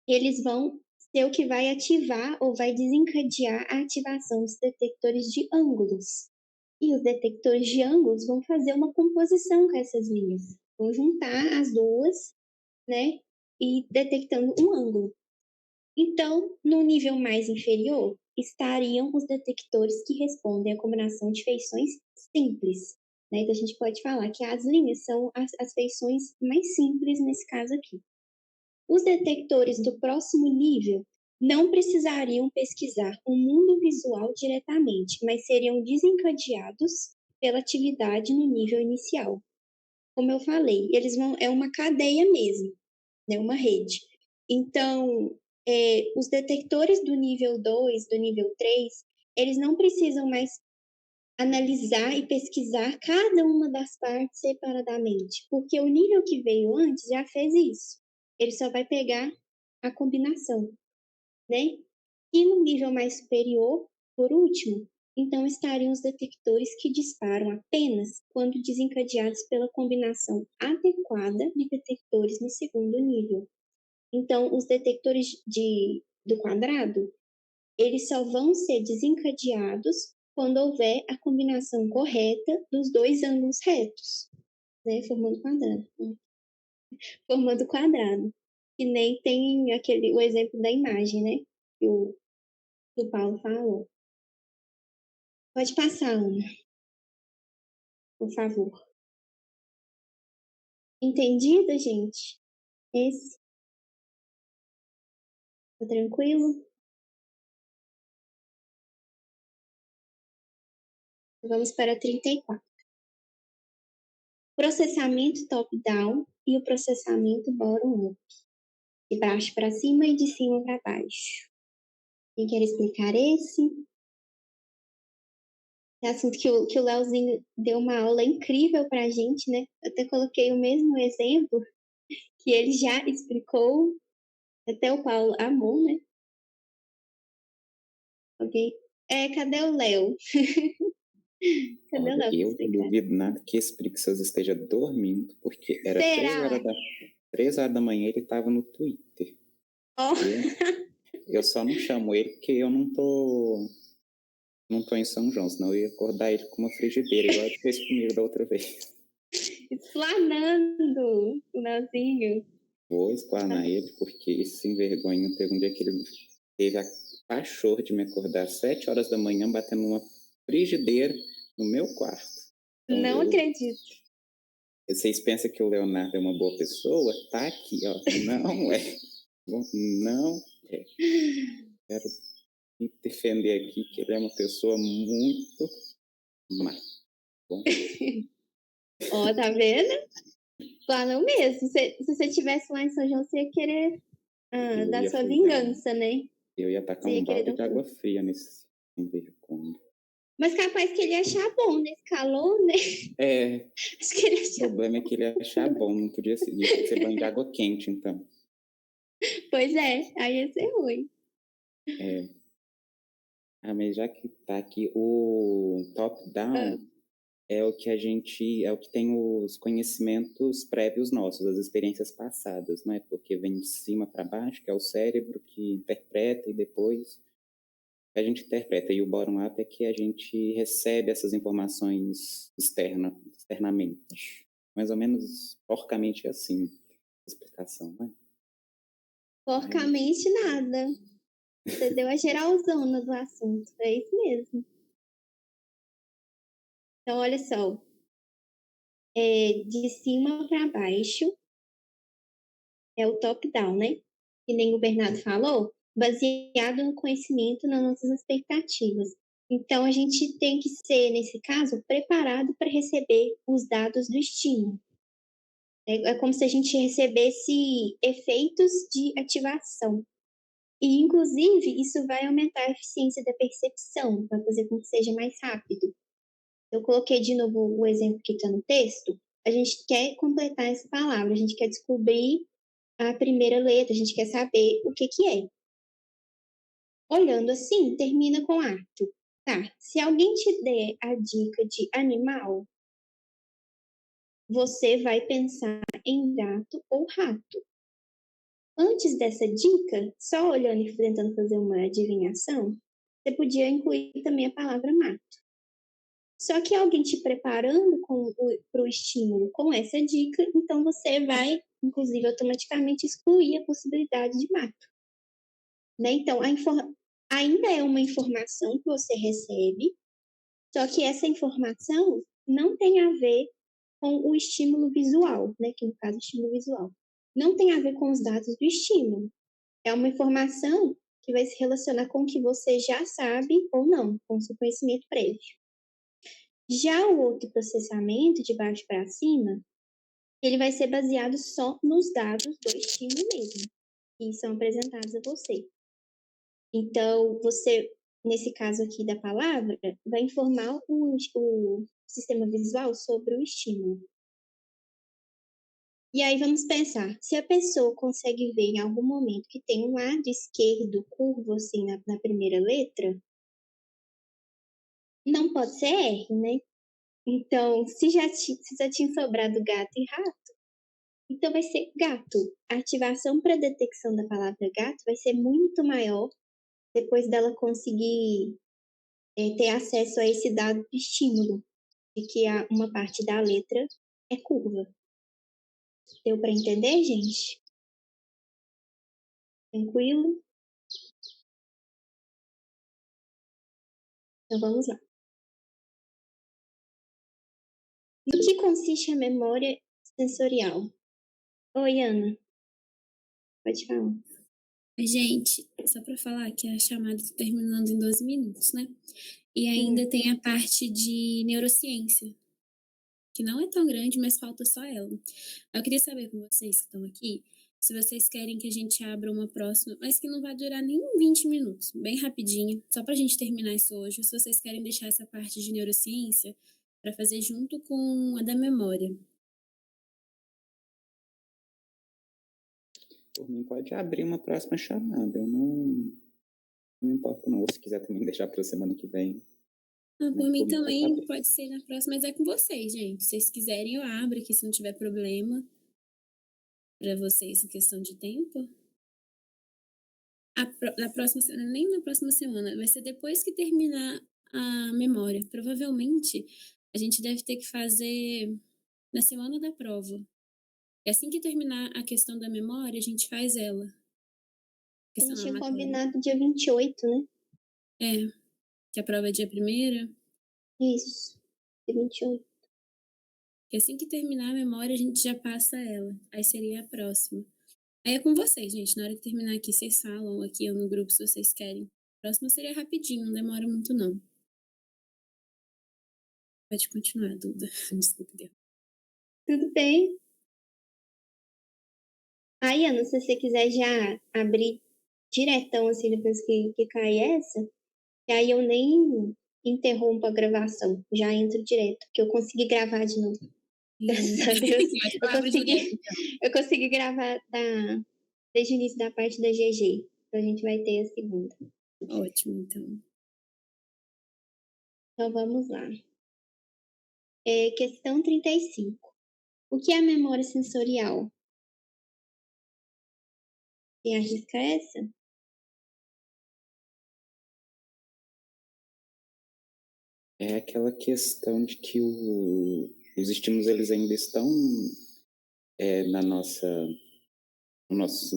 S5: eles vão ser o que vai ativar ou vai desencadear a ativação dos detectores de ângulos. E os detectores de ângulos vão fazer uma composição com essas linhas. Vão juntar as duas, né? E detectando um ângulo. Então, no nível mais inferior, estariam os detectores que respondem à combinação de feições simples. Né? Então, a gente pode falar que as linhas são as feições mais simples nesse caso aqui. Os detectores do próximo nível não precisariam pesquisar o mundo visual diretamente, mas seriam desencadeados pela atividade no nível inicial. Como eu falei, é uma cadeia mesmo, né? Uma rede. Então, os detectores do nível 2, do nível 3, eles não precisam mais analisar e pesquisar cada uma das partes separadamente, porque o nível que veio antes já fez isso. Ele só vai pegar a combinação, né? E no nível mais superior, por último, então estariam os detectores que disparam apenas quando desencadeados pela combinação adequada de detectores no segundo nível. Então, os detectores do quadrado, eles só vão ser desencadeados quando houver a combinação correta dos dois ângulos retos, né, formando quadrado. Formando quadrado. Que nem tem o exemplo da imagem, né, que o Paulo falou. Pode passar, Ana, por favor. Entendido, gente? Esse? Tá tranquilo? Vamos para 34. Processamento top-down e o processamento bottom-up. De baixo para cima e de cima para baixo. Quem quer explicar esse? É assunto que o Leozinho deu uma aula incrível para a gente, né? Eu até coloquei o mesmo exemplo que ele já explicou, até o Paulo amou, né? Ok? Cadê o Léo? Cadê o
S2: Olha,
S5: Léo?
S2: eu não duvido nada que esse preguiçoso esteja dormindo, porque era
S5: Será?
S2: 3 horas da manhã ele estava no Twitter.
S5: Oh.
S2: Eu só não chamo ele porque eu não tô em São João, senão eu ia acordar ele com uma frigideira, igual ele fez comigo da outra vez.
S5: Explanando o Leozinho.
S2: Vou explanar ele, porque esse sem vergonha teve um dia que ele teve a pachorra de me acordar às 7 horas da manhã, batendo uma frigideira no meu quarto. Então,
S5: não acredito.
S2: Vocês pensam que o Leonardo é uma boa pessoa? Tá aqui, ó. Não é. Não é. Quero me defender aqui que ele é uma pessoa muito má. Bom.
S5: Ó, tá vendo? Plano mesmo. Se você estivesse lá em São João, você ia querer dar sua vingança, né?
S2: Eu ia tacar um balde de água fria nesse vergonha.
S5: Mas capaz que ele ia achar bom nesse calor, né? Acho que ele
S2: O problema é que ele ia achar bom, não podia ser banho de água quente, então.
S5: Pois é, aí ia ser ruim.
S2: Mas já que tá aqui, o top-down é o que tem os conhecimentos prévios nossos, as experiências passadas, né? Porque vem de cima para baixo, que é o cérebro que interpreta e depois a gente interpreta. E o bottom-up é que a gente recebe essas informações externamente. Mais ou menos porcamente assim a explicação, né?
S5: Porcamente nada. Você deu a geralzona do assunto. É isso mesmo. Então, olha só. De cima para baixo é o top-down, né? Que nem o Bernardo falou, baseado no conhecimento, nas nossas expectativas. Então, a gente tem que ser, nesse caso, preparado para receber os dados do estímulo. É como se a gente recebesse efeitos de ativação. E, inclusive, isso vai aumentar a eficiência da percepção, vai fazer com que seja mais rápido. Eu coloquei de novo o exemplo que está no texto. A gente quer completar essa palavra, a gente quer descobrir a primeira letra, a gente quer saber o que é. Olhando assim, termina com ato. Tá, se alguém te der a dica de animal, você vai pensar em gato ou rato. Antes dessa dica, só olhando e tentando fazer uma adivinhação, você podia incluir também a palavra mato. Só que alguém te preparando para o estímulo com essa dica, então você vai, inclusive, automaticamente excluir a possibilidade de mato. Né? Então, ainda é uma informação que você recebe, só que essa informação não tem a ver com o estímulo visual, né? Que no caso é o estímulo visual. Não tem a ver com os dados do estímulo. É uma informação que vai se relacionar com o que você já sabe ou não, com o seu conhecimento prévio. Já o outro processamento, de baixo para cima, ele vai ser baseado só nos dados do estímulo mesmo, que são apresentados a você. Então, você nesse caso aqui da palavra, vai informar o sistema visual sobre o estímulo. E aí vamos pensar, se a pessoa consegue ver em algum momento que tem um lado esquerdo curvo assim na primeira letra, não pode ser R, né? Então, se já tinha sobrado gato e rato, então vai ser gato. A ativação para detecção da palavra gato vai ser muito maior depois dela conseguir ter acesso a esse dado de estímulo, de que uma parte da letra é curva. Deu para entender, gente? Tranquilo? Então vamos lá. No que consiste a memória sensorial? Oi, Ana. Pode falar.
S4: Gente, só para falar que a chamada está terminando em 12 minutos, né? E ainda tem a parte de neurociência, que não é tão grande, mas falta só ela. Eu queria saber com vocês que estão aqui, se vocês querem que a gente abra uma próxima, mas que não vai durar nem 20 minutos, bem rapidinho, só pra gente terminar isso hoje, ou se vocês querem deixar essa parte de neurociência para fazer junto com a da memória.
S2: Por mim, pode abrir uma próxima chamada. Eu não me importo, não. Ou se quiser também deixar para a semana que vem.
S4: Por mim também
S2: abrir.
S4: pode ser na próxima, mas é com vocês, gente. Se vocês quiserem, eu abro aqui, se não tiver problema para vocês, em questão de tempo. Na próxima semana, nem na próxima semana, vai ser depois que terminar a memória. Provavelmente, a gente deve ter que fazer na semana da prova. E assim que terminar a questão da memória, a gente faz ela.
S5: A gente tinha
S4: matéria.
S5: combinado dia 28, né?
S4: É, que a prova é dia 1º.
S5: Isso, dia 28.
S4: E assim que terminar a memória, a gente já passa ela. Aí seria a próxima. Aí é com vocês, gente. Na hora que terminar aqui, vocês falam aqui ou no grupo se vocês querem. A próxima seria rapidinho, não demora muito, não. Pode continuar, Duda. Desculpa, Deus.
S5: Tudo bem. Aí, Ana, se você quiser já abrir diretão, assim, depois que cair essa, e aí eu nem interrompo a gravação, já entro direto, porque eu consegui gravar de novo. Graças a Deus. Eu consegui gravar desde o início da parte da GG. Então a gente vai ter a segunda.
S4: Ótimo, então.
S5: Então vamos lá. Questão 35. O que é a memória sensorial? Quem arrisca essa?
S2: É aquela questão de que os estímulos eles ainda estão no nosso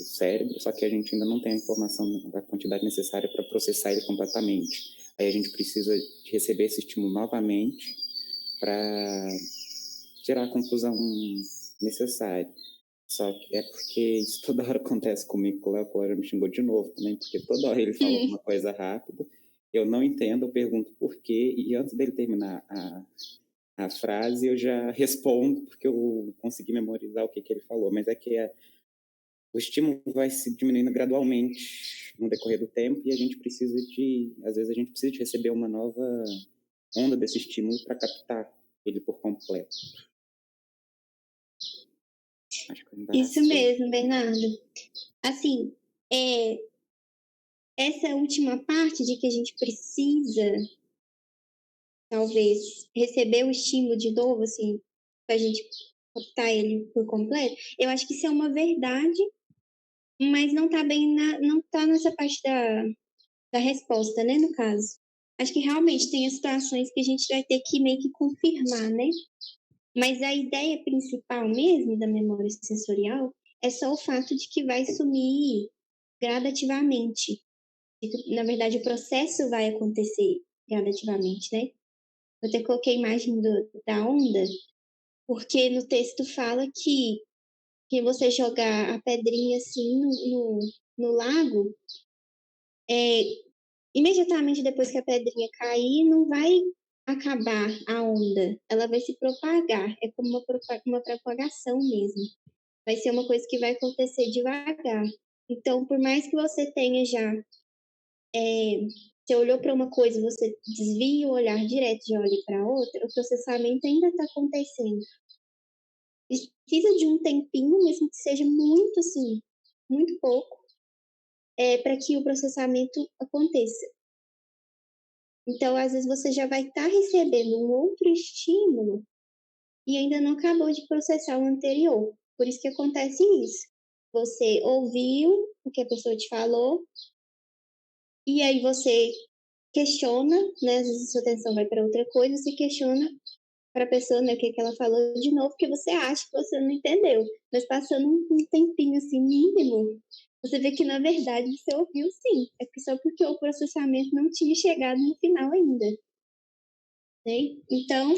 S2: cérebro, só que a gente ainda não tem a informação da quantidade necessária para processar ele completamente. Aí a gente precisa receber esse estímulo novamente para tirar a conclusão necessária. Só que é porque isso toda hora acontece comigo, com o Léo. O Léo me xingou de novo também, porque toda hora ele fala uma coisa rápida, eu não entendo, eu pergunto por quê, e antes dele terminar a frase, eu já respondo, porque eu consegui memorizar o que ele falou. Mas é que o estímulo vai se diminuindo gradualmente no decorrer do tempo, e a gente precisa às vezes a gente precisa de receber uma nova onda desse estímulo para captar ele por completo. Acho que eu
S5: Isso mesmo, Bernardo. Assim, essa última parte de que a gente precisa, talvez, receber o estímulo de novo, assim, para a gente captar ele por completo, eu acho que isso é uma verdade, mas não tá bem não tá nessa parte da resposta, né, no caso. Acho que realmente tem as situações que a gente vai ter que meio que confirmar, né? Mas a ideia principal mesmo da memória sensorial é só o fato de que vai sumir gradativamente. Na verdade, o processo vai acontecer gradativamente, né? Eu até coloquei a imagem da onda, porque no texto fala que você jogar a pedrinha assim no lago, imediatamente depois que a pedrinha cair, não vai acabar a onda, ela vai se propagar, é como uma propagação mesmo. Vai ser uma coisa que vai acontecer devagar. Então, por mais que você tenha já você olhou para uma coisa, você desvia o olhar direto e olha para outra, o processamento ainda está acontecendo. Precisa de um tempinho, mesmo que seja muito assim, muito pouco, para que o processamento aconteça. Então, às vezes, você já vai estar recebendo um outro estímulo e ainda não acabou de processar o anterior. Por isso que acontece isso. Você ouviu o que a pessoa te falou, e aí você questiona, né? Às vezes a sua atenção vai para outra coisa, você questiona para a pessoa, né, o que ela falou de novo, porque você acha que você não entendeu. Mas passando um tempinho assim mínimo, você vê que na verdade você ouviu sim. É só porque o processamento não tinha chegado no final ainda. Né? Então,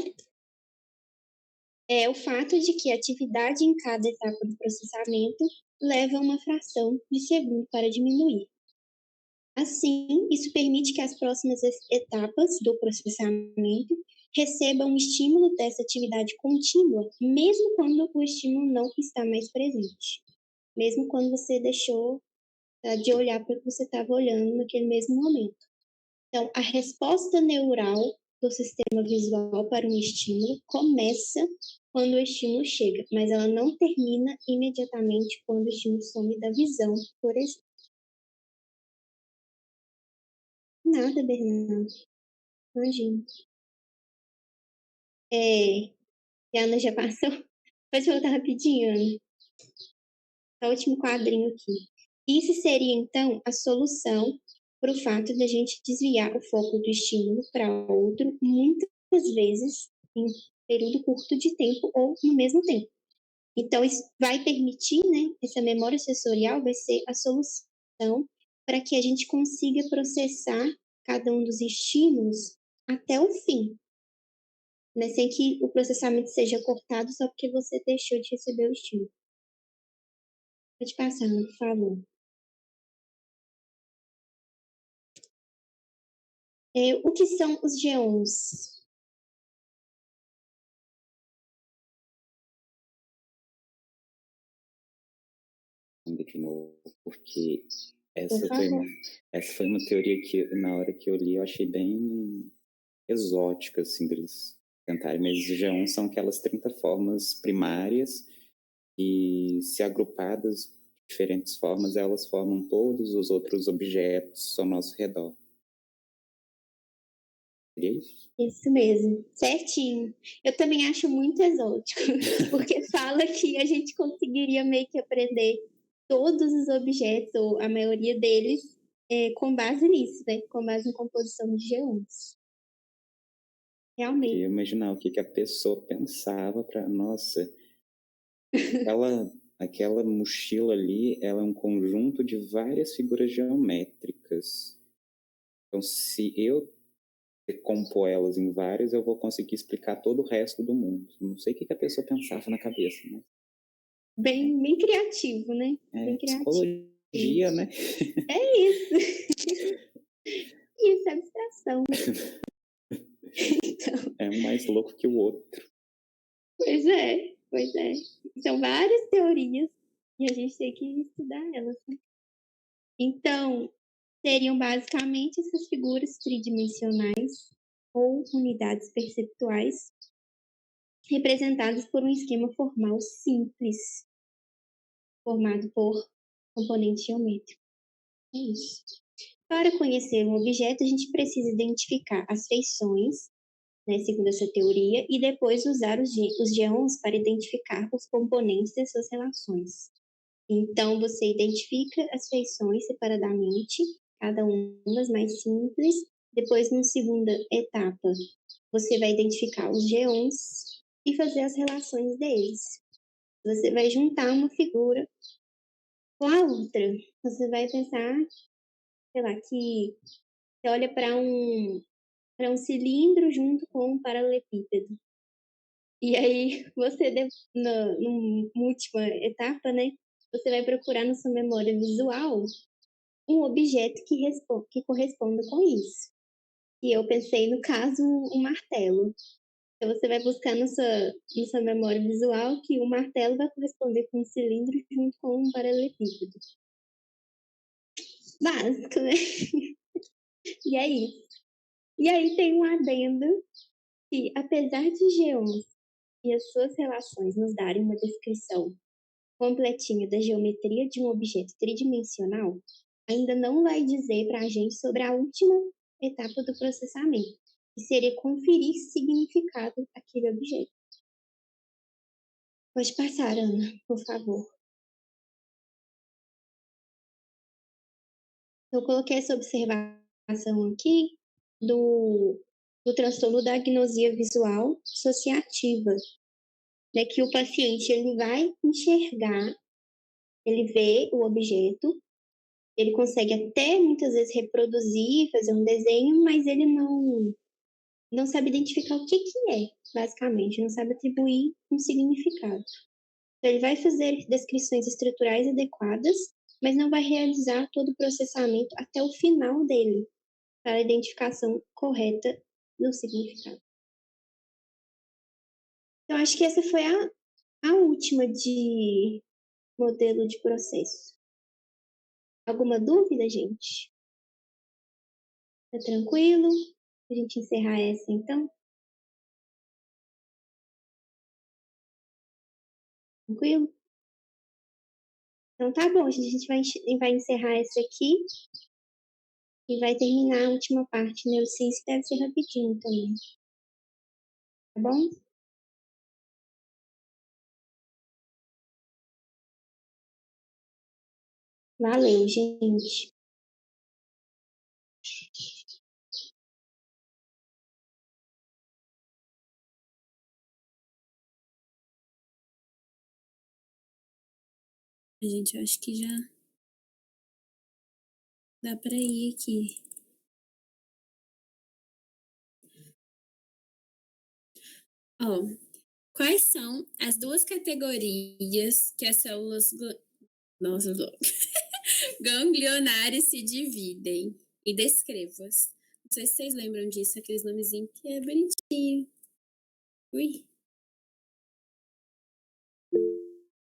S5: o fato de que a atividade em cada etapa do processamento leva uma fração de segundo para diminuir. Assim, isso permite que as próximas etapas do processamento recebam um estímulo dessa atividade contínua, mesmo quando o estímulo não está mais presente. Mesmo quando você deixou de olhar para o que você estava olhando naquele mesmo momento. Então, a resposta neural do sistema visual para um estímulo começa quando o estímulo chega, mas ela não termina imediatamente quando o estímulo some da visão, por exemplo. Nada, Bernardo. Imagina. A Ana já passou? Pode voltar rapidinho, Ana. O último quadrinho aqui. Isso seria, então, a solução para o fato de a gente desviar o foco do estímulo para outro, muitas vezes em período curto de tempo ou no mesmo tempo. Então, isso vai permitir, né, essa memória sensorial vai ser a solução para que a gente consiga processar cada um dos estímulos até o fim, né, sem que o processamento seja cortado só porque você deixou de receber o estímulo. Pode passar, por favor. O que são os geons?
S2: De novo, porque essa foi uma teoria que, na hora que eu li, eu achei bem exótica, assim, deles tentarem. Mas os geons são aquelas 30 formas primárias e, se agrupadas de diferentes formas, elas formam todos os outros objetos ao nosso redor. Seria isso?
S5: Isso mesmo, certinho. Eu também acho muito exótico, porque fala que a gente conseguiria meio que aprender todos os objetos, ou a maioria deles, com base nisso, né? Com base em composição de geons. Realmente.
S2: Eu queria imaginar o que a pessoa pensava para, nossa, aquela mochila ali, ela é um conjunto de várias figuras geométricas. Então, se eu decompor elas em várias, eu vou conseguir explicar todo o resto do mundo. Não sei o que a pessoa pensava na cabeça, né?
S5: Bem criativo, né? Bem criativo.
S2: Psicologia, né?
S5: É isso. Isso é abstração. Então,
S2: é um mais louco que o outro.
S5: Pois é. São várias teorias e a gente tem que estudar elas, né? Então, seriam basicamente essas figuras tridimensionais ou unidades perceptuais representadas por um esquema formal simples, formado por componentes geométricos. É isso. Para conhecer um objeto, a gente precisa identificar as feições, né, segundo essa teoria, e depois usar os geons para identificar os componentes de suas relações. Então, você identifica as feições separadamente, cada uma mais simples. Depois, na segunda etapa, você vai identificar os geons e fazer as relações deles. Você vai juntar uma figura com a outra. Você vai pensar, sei lá, que você olha para um cilindro junto com um paralelepípedo. E aí, você, na última etapa, né, você vai procurar na sua memória visual um objeto que corresponda com isso. E eu pensei, no caso, um martelo. Então, você vai buscar na sua memória visual que o martelo vai corresponder com um cilindro junto com um paralelepípedo. Básico, né? E é isso. E aí tem um adendo que, apesar de geomas e as suas relações nos darem uma descrição completinha da geometria de um objeto tridimensional, ainda não vai dizer para a gente sobre a última etapa do processamento, que seria conferir significado àquele objeto. Pode passar, Ana, por favor. Eu coloquei essa observação aqui do transtorno da agnosia visual associativa, né, que o paciente ele vai enxergar, ele vê o objeto, ele consegue até muitas vezes reproduzir, fazer um desenho, mas ele não sabe identificar o que é, basicamente, não sabe atribuir um significado. Então, ele vai fazer descrições estruturais adequadas, mas não vai realizar todo o processamento até o final dele, para a identificação correta do significado. Então, acho que essa foi a última de modelo de processo. Alguma dúvida, gente? Tá tranquilo? A gente encerrar essa, então? Tranquilo? Então tá bom, gente. A gente vai encerrar essa aqui e vai terminar a última parte. Neurociência deve ser rapidinho também. Tá bom? Valeu, gente.
S4: Gente, eu acho que já dá para ir aqui. Ó, quais são as duas categorias que as células ganglionares se dividem? E descreva-as. Não sei se vocês lembram disso, aqueles nomezinhos que é bonitinho. Ui.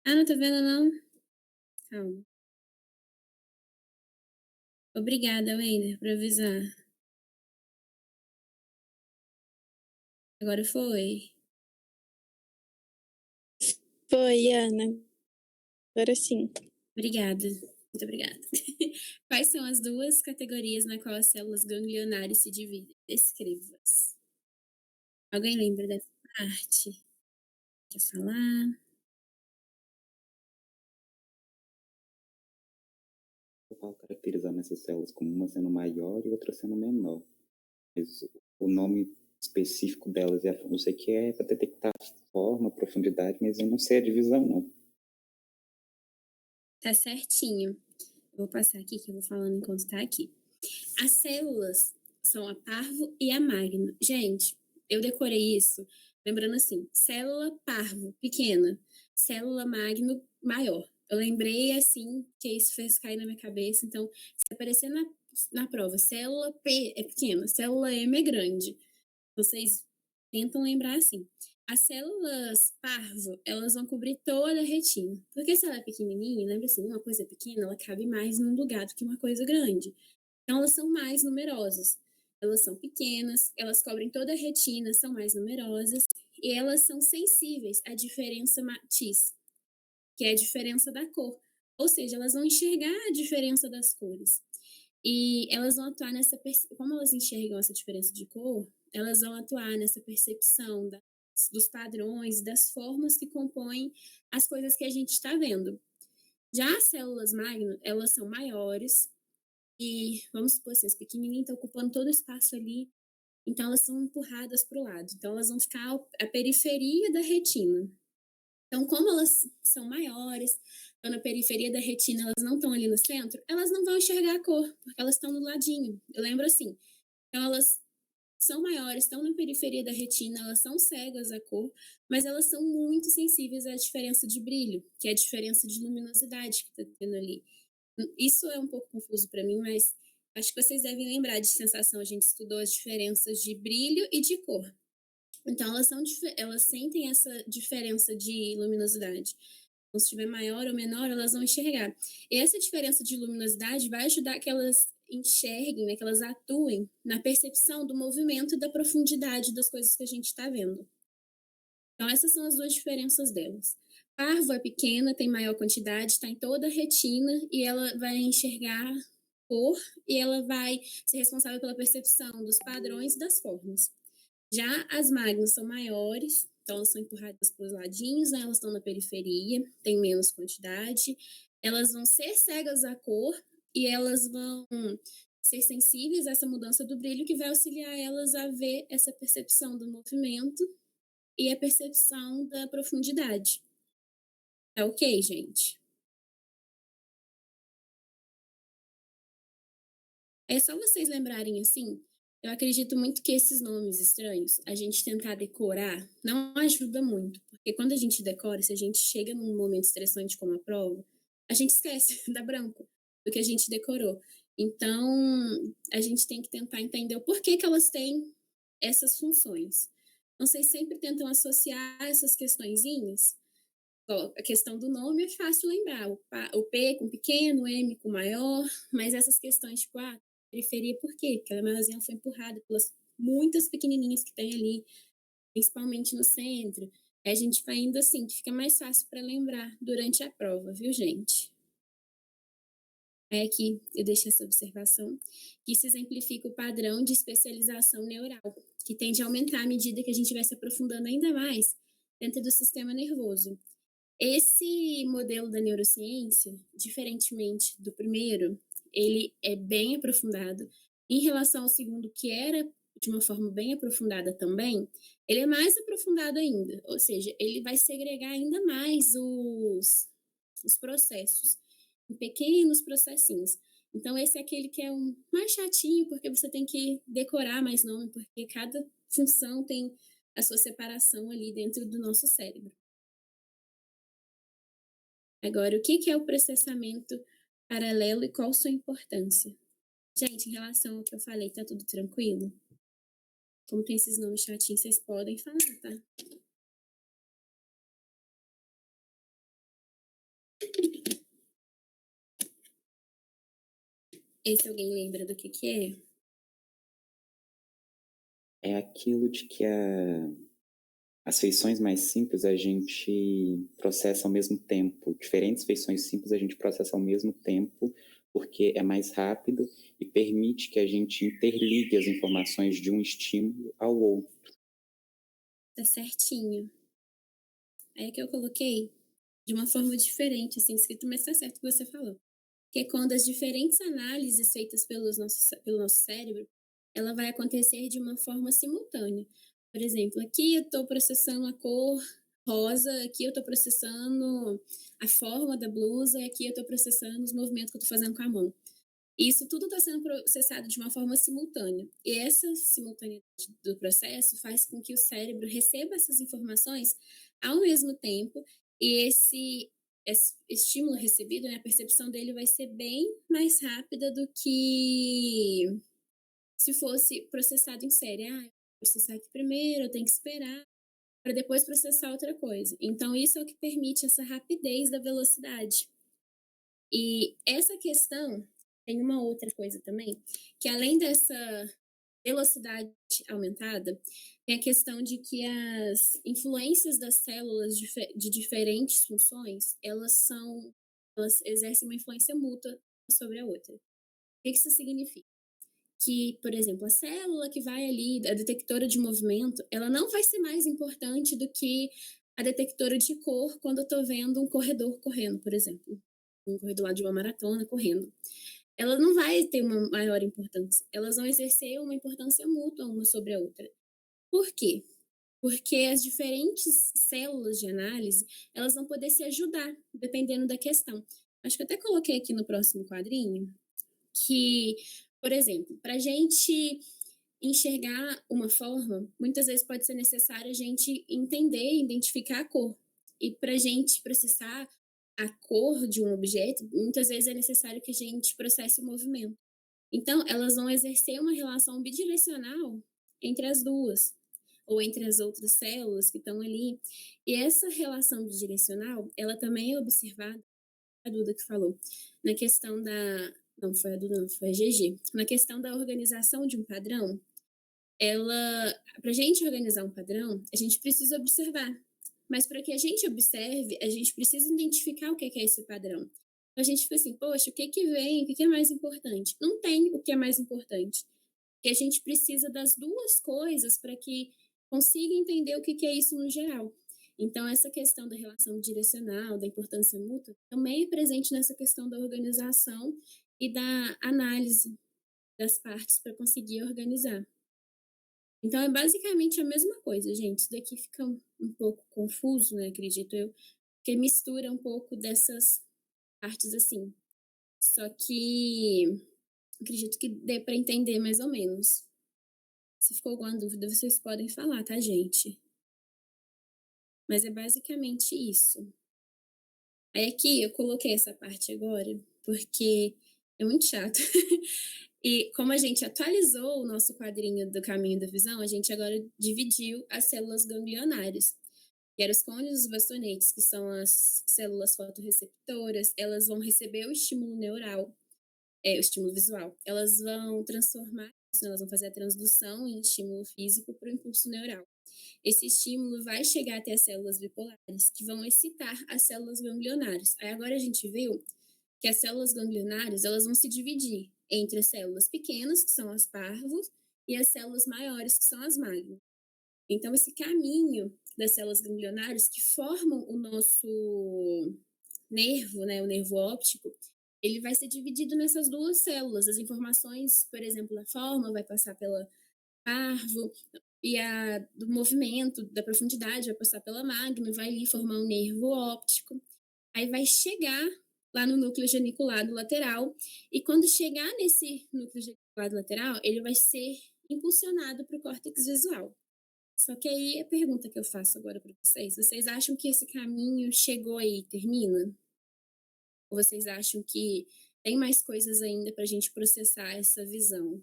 S4: Ah, não tá vendo, não? Calma. Obrigada, Wender, por avisar. Agora foi.
S6: Foi, Ana. Agora sim.
S4: Obrigada. Muito obrigada. Quais são as duas categorias na qual as células ganglionares se dividem? Descreva-as. Alguém lembra dessa parte? Quer falar?
S2: Eu falo caracterizando essas células como uma sendo maior e outra sendo menor. Mas o nome específico delas, eu sei que é para detectar forma, profundidade, mas eu não sei a divisão, não.
S4: Tá certinho. Eu vou passar aqui, que eu vou falando enquanto tá aqui. As células são a parvo e a magno. Gente, eu decorei isso lembrando assim, célula parvo, pequena, célula magno, maior. Eu lembrei assim, que isso fez cair na minha cabeça. Então, se aparecer na prova, célula P é pequena, célula M é grande. Vocês tentam lembrar assim. As células parvo, elas vão cobrir toda a retina. Porque se ela é pequenininha, lembra assim, uma coisa pequena, ela cabe mais num lugar do que uma coisa grande. Então, elas são mais numerosas. Elas são pequenas, elas cobrem toda a retina, são mais numerosas. E elas são sensíveis à diferença matiz, que é a diferença da cor. Ou seja, elas vão enxergar a diferença das cores. E elas vão atuar nessa... Como elas enxergam essa diferença de cor, elas vão atuar nessa percepção dos padrões, das formas que compõem as coisas que a gente está vendo. Já as células magno, elas são maiores e, vamos supor assim, as pequenininhas estão ocupando todo o espaço ali, então elas são empurradas para o lado. Então elas vão ficar à periferia da retina. Então, como elas são maiores, estão na periferia da retina, elas não estão ali no centro, elas não vão enxergar a cor, porque elas estão no ladinho. Eu lembro assim. Então, elas são maiores, estão na periferia da retina, elas são cegas à cor, mas elas são muito sensíveis à diferença de brilho, que é a diferença de luminosidade que está tendo ali. Isso é um pouco confuso para mim, mas acho que vocês devem lembrar de sensação. A gente estudou as diferenças de brilho e de cor. Então, elas sentem essa diferença de luminosidade. Então, se estiver maior ou menor, elas vão enxergar. E essa diferença de luminosidade vai ajudar que elas enxerguem, né, que elas atuem na percepção do movimento e da profundidade das coisas que a gente está vendo. Então, essas são as duas diferenças delas. Parvo é pequena, tem maior quantidade, está em toda a retina e ela vai enxergar cor e ela vai ser responsável pela percepção dos padrões e das formas. Já as magnas são maiores, então elas são empurradas para os ladinhos, né? Elas estão na periferia, tem menos quantidade. Elas vão ser cegas à cor e elas vão ser sensíveis a essa mudança do brilho que vai auxiliar elas a ver essa percepção do movimento e a percepção da profundidade. Tá ok, gente? É só vocês lembrarem assim. Eu acredito muito que esses nomes estranhos, a gente tentar decorar, não ajuda muito. Porque quando a gente decora, se a gente chega num momento estressante como a prova, a gente esquece, dá branco do que a gente decorou. Então, a gente tem que tentar entender o porquê que elas têm essas funções. Então, vocês sempre tentam associar essas questõezinhas. A questão do nome é fácil lembrar. O P com pequeno, o M com maior, mas essas questões, tipo, periferia, por quê? Porque ela maiorzinha foi empurrada pelas muitas pequenininhas que tem ali, principalmente no centro. Aí a gente vai indo assim, que fica mais fácil para lembrar durante a prova, viu, gente? Aí aqui eu deixo essa observação, que isso exemplifica o padrão de especialização neural, que tende a aumentar à medida que a gente vai se aprofundando ainda mais dentro do sistema nervoso. Esse modelo da neurociência, diferentemente do primeiro, ele é bem aprofundado. Em relação ao segundo, que era de uma forma bem aprofundada também, ele é mais aprofundado ainda. Ou seja, ele vai segregar ainda mais os processos, em pequenos processinhos. Então, esse é aquele que é um mais chatinho, porque você tem que decorar mais nome, porque cada função tem a sua separação ali dentro do nosso cérebro. Agora, o que é o processamento paralelo e qual sua importância? Gente, em relação ao que eu falei, tá tudo tranquilo? Como tem esses nomes chatinhos, vocês podem falar, tá? Esse alguém lembra do que é?
S2: É aquilo de que as feições mais simples a gente processa ao mesmo tempo. Diferentes feições simples a gente processa ao mesmo tempo, porque é mais rápido e permite que a gente interligue as informações de um estímulo ao outro.
S4: Tá certinho. É que eu coloquei de uma forma diferente, assim, escrito, mas tá certo o que você falou. Que é quando as diferentes análises feitas pelo nosso cérebro, ela vai acontecer de uma forma simultânea. Por exemplo, aqui eu estou processando a cor rosa, aqui eu estou processando a forma da blusa, e aqui eu estou processando os movimentos que eu estou fazendo com a mão. Isso tudo está sendo processado de uma forma simultânea. E essa simultaneidade do processo faz com que o cérebro receba essas informações ao mesmo tempo e esse estímulo recebido, né, a percepção dele vai ser bem mais rápida do que se fosse processado em série. Eu vou processar aqui primeiro, eu tenho que esperar para depois processar outra coisa. Então, isso é o que permite essa rapidez da velocidade. E essa questão tem uma outra coisa também, que além dessa velocidade aumentada, tem a questão de que as influências das células de diferentes funções, elas exercem uma influência mútua sobre a outra. O que isso significa? Que, por exemplo, a célula que vai ali, a detectora de movimento, ela não vai ser mais importante do que a detectora de cor quando eu estou vendo um corredor correndo, por exemplo. Um corredor lá de uma maratona correndo. Ela não vai ter uma maior importância. Elas vão exercer uma importância mútua uma sobre a outra. Por quê? Porque as diferentes células de análise, elas vão poder se ajudar, dependendo da questão. Acho que eu até coloquei aqui no próximo quadrinho que, por exemplo, para a gente enxergar uma forma, muitas vezes pode ser necessário a gente entender, identificar a cor. E para a gente processar a cor de um objeto, muitas vezes é necessário que a gente processe o movimento. Então, elas vão exercer uma relação bidirecional entre as duas, ou entre as outras células que estão ali. E essa relação bidirecional, ela também é observada, a Duda que falou, na questão Não, foi a Duda, não, foi a GG. Na questão da organização de um padrão, pra gente organizar um padrão, a gente precisa observar. Mas para que a gente observe, a gente precisa identificar o que é esse padrão. Então a gente fica assim, poxa, o que vem, o que é mais importante? Não tem o que é mais importante. Porque a gente precisa das duas coisas para que consiga entender o que é isso no geral. Então, essa questão da relação direcional, da importância mútua, também é presente nessa questão da organização e da análise das partes para conseguir organizar. Então, é basicamente a mesma coisa, gente. Isso daqui fica um pouco confuso, né, acredito eu, porque mistura um pouco dessas partes assim. Só que acredito que dê para entender mais ou menos. Se ficou alguma dúvida, vocês podem falar, tá, gente? Mas é basicamente isso. Aí aqui eu coloquei essa parte agora, porque é muito chato. E como a gente atualizou o nosso quadrinho do caminho da visão, a gente agora dividiu as células ganglionares, que eram os cônios dos bastonetes, que são as células fotorreceptoras. Elas vão receber o estímulo neural, o estímulo visual. Elas vão transformar isso, elas vão fazer a transdução em estímulo físico para o impulso neural. Esse estímulo vai chegar até as células bipolares, que vão excitar as células ganglionares. Aí agora a gente viu que as células ganglionares, elas vão se dividir entre as células pequenas, que são as parvos, e as células maiores, que são as magnas. Então, esse caminho das células ganglionares que formam o nosso nervo, né, o nervo óptico, ele vai ser dividido nessas duas células. As informações, por exemplo, da forma vai passar pela parvo, e do movimento, da profundidade, vai passar pela magna, vai ali formar um nervo óptico. Aí vai chegar lá no núcleo geniculado lateral, e quando chegar nesse núcleo geniculado lateral, ele vai ser impulsionado para o córtex visual. Só que aí a pergunta que eu faço agora para vocês acham que esse caminho chegou aí e termina? Ou vocês acham que tem mais coisas ainda para a gente processar essa visão?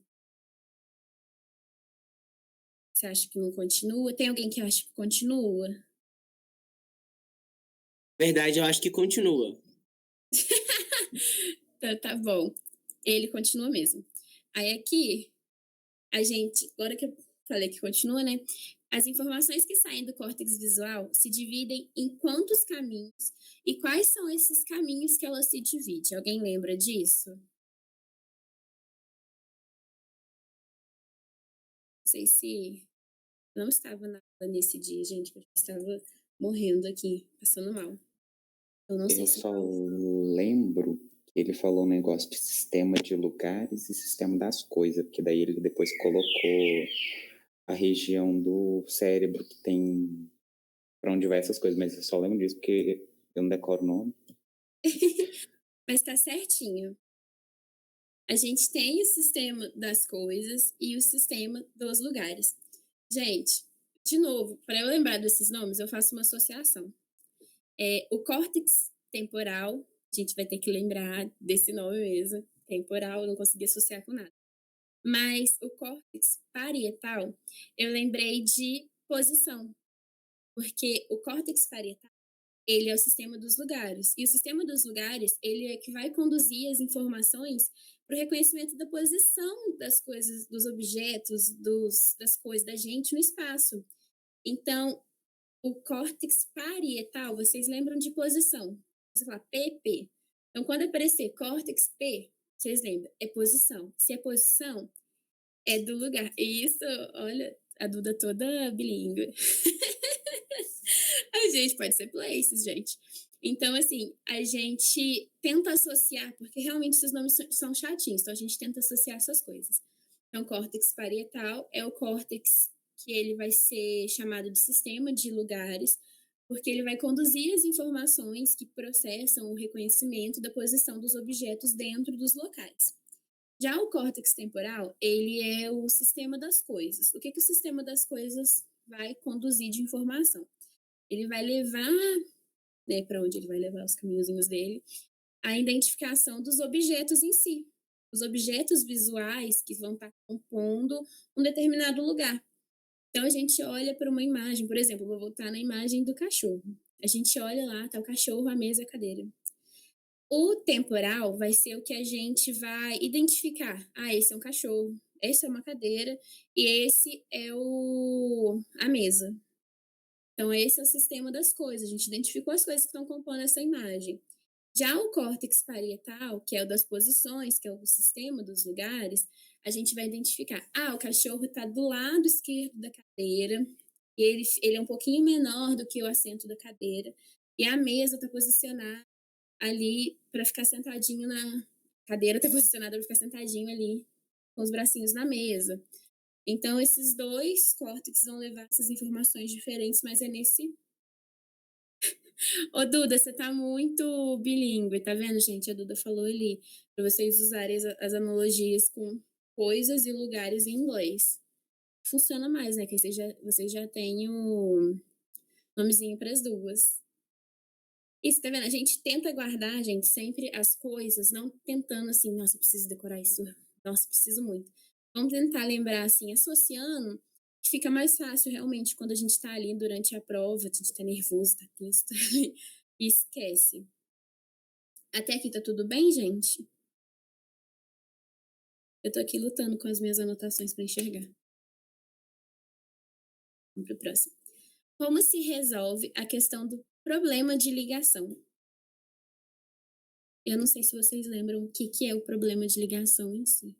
S4: Você acha que não continua? Tem alguém que acha que continua?
S3: Verdade, eu acho que continua.
S4: Tá bom. Ele continua mesmo. Aí aqui, a gente, agora que eu falei que continua, né? As informações que saem do córtex visual se dividem em quantos caminhos e quais são esses caminhos que ela se divide? Alguém lembra disso? Não sei se não estava na aula nesse dia, gente, porque eu estava morrendo aqui, passando mal. Eu não sei
S2: Eu
S4: se
S2: só lembro que ele falou um negócio de sistema de lugares e sistema das coisas, porque daí ele depois colocou a região do cérebro que tem para onde vai essas coisas, mas eu só lembro disso porque eu não decoro o nome.
S4: Mas tá certinho. A gente tem o sistema das coisas e o sistema dos lugares. Gente, de novo, para eu lembrar desses nomes, eu faço uma associação. O córtex temporal, a gente vai ter que lembrar desse nome mesmo, temporal, eu não consegui associar com nada. Mas o córtex parietal, eu lembrei de posição, porque o córtex parietal, ele é o sistema dos lugares. E o sistema dos lugares, ele é que vai conduzir as informações para o reconhecimento da posição das coisas, dos objetos, das coisas da gente no espaço. Então, o córtex parietal, vocês lembram de posição. Você fala PP. Então, quando aparecer córtex P, vocês lembram, é posição. Se é posição, é do lugar. E isso, olha, a Duda toda bilíngue. A gente pode ser places, gente. Então, assim, a gente tenta associar, porque realmente esses nomes são chatinhos, então a gente tenta associar essas coisas. Então, córtex parietal é o córtex que ele vai ser chamado de sistema de lugares, porque ele vai conduzir as informações que processam o reconhecimento da posição dos objetos dentro dos locais. Já o córtex temporal, ele é o sistema das coisas. O que o sistema das coisas vai conduzir de informação? Ele vai levar, né, para onde ele vai levar os caminhozinhos dele, a identificação dos objetos em si. Os objetos visuais que vão estar compondo um determinado lugar. Então, a gente olha para uma imagem, por exemplo, vou voltar na imagem do cachorro. A gente olha lá, tá o cachorro, a mesa e a cadeira. O temporal vai ser o que a gente vai identificar. Ah, esse é um cachorro, esse é uma cadeira e esse é a mesa. Então, esse é o sistema das coisas. A gente identificou as coisas que estão compondo essa imagem. Já o córtex parietal, que é o das posições, que é o sistema dos lugares, a gente vai identificar. Ah, o cachorro está do lado esquerdo da cadeira, e ele é um pouquinho menor do que o assento da cadeira, e a mesa está posicionada ali para ficar sentadinho na cadeira, está posicionada para ficar sentadinho ali com os bracinhos na mesa. Então, esses dois córtex vão levar essas informações diferentes, mas é nesse. Ô, Duda, você tá muito bilíngue, tá vendo, gente? A Duda falou ali, para vocês usarem as analogias com coisas e lugares em inglês. Funciona mais, né? Que vocês já têm o nomezinho para as duas. Isso, tá vendo? A gente tenta guardar, gente, sempre as coisas, não tentando assim, nossa, preciso decorar isso, nossa, preciso muito. Vamos tentar lembrar, assim, associando, que fica mais fácil, realmente, quando a gente tá ali durante a prova, a gente tá nervoso, tá tenso, e esquece. Até aqui tá tudo bem, gente? Eu tô aqui lutando com as minhas anotações para enxergar. Vamos pro próximo. Como se resolve a questão do problema de ligação? Eu não sei se vocês lembram o que é o problema de ligação em si.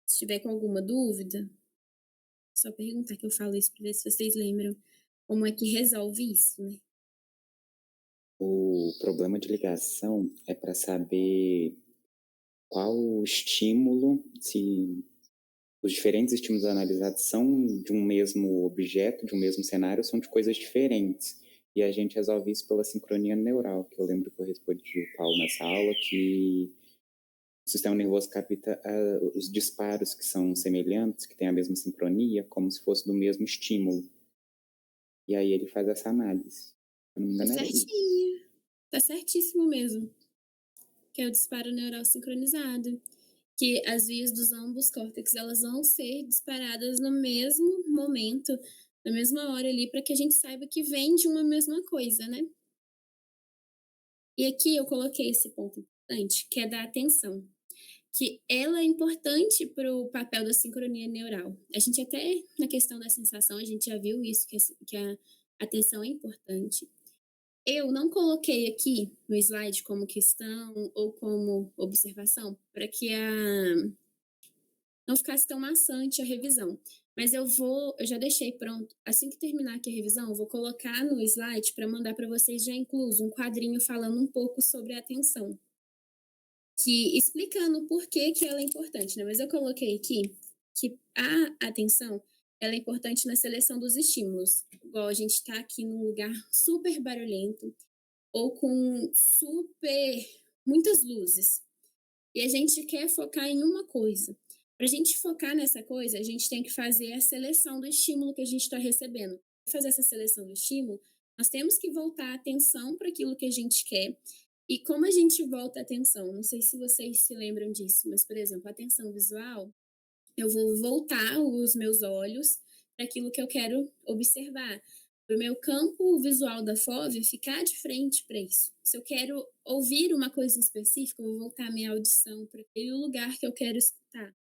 S4: Se tiver com alguma dúvida, é só perguntar que eu falo isso para ver se vocês lembram como é que resolve isso, né?
S2: O problema de ligação é para saber qual o estímulo, se os diferentes estímulos analisados são de um mesmo objeto, de um mesmo cenário, são de coisas diferentes. E a gente resolve isso pela sincronia neural, que eu lembro que eu respondi o Paulo nessa aula, que o sistema nervoso capta os disparos que são semelhantes, que têm a mesma sincronia, como se fosse do mesmo estímulo. E aí ele faz essa análise. Se eu não me engano,
S4: Tá certinho. Tá certíssimo mesmo. Que é o disparo neural sincronizado. Que as vias dos ambos córtex, elas vão ser disparadas no mesmo momento, na mesma hora ali, para que a gente saiba que vem de uma mesma coisa, né? E aqui eu coloquei esse ponto importante, que é da atenção. Que ela é importante para o papel da sincronia neural. A gente até, na questão da sensação, a gente já viu isso, que a atenção é importante. Eu não coloquei aqui no slide como questão ou como observação, para que não ficasse tão maçante a revisão. Mas eu já deixei pronto. Assim que terminar aqui a revisão, eu vou colocar no slide para mandar para vocês já incluso um quadrinho falando um pouco sobre a atenção. Que explicando por que ela é importante, né? Mas eu coloquei aqui que a atenção ela é importante na seleção dos estímulos. Igual a gente está aqui num lugar super barulhento ou com muitas luzes. E a gente quer focar em uma coisa. Para a gente focar nessa coisa, a gente tem que fazer a seleção do estímulo que a gente está recebendo. Para fazer essa seleção do estímulo, nós temos que voltar a atenção para aquilo que a gente quer. E como a gente volta a atenção? Não sei se vocês se lembram disso, mas, por exemplo, a atenção visual, eu vou voltar os meus olhos para aquilo que eu quero observar. Para o meu campo visual da FOV ficar de frente para isso. Se eu quero ouvir uma coisa específica, eu vou voltar a minha audição para aquele lugar que eu quero escutar.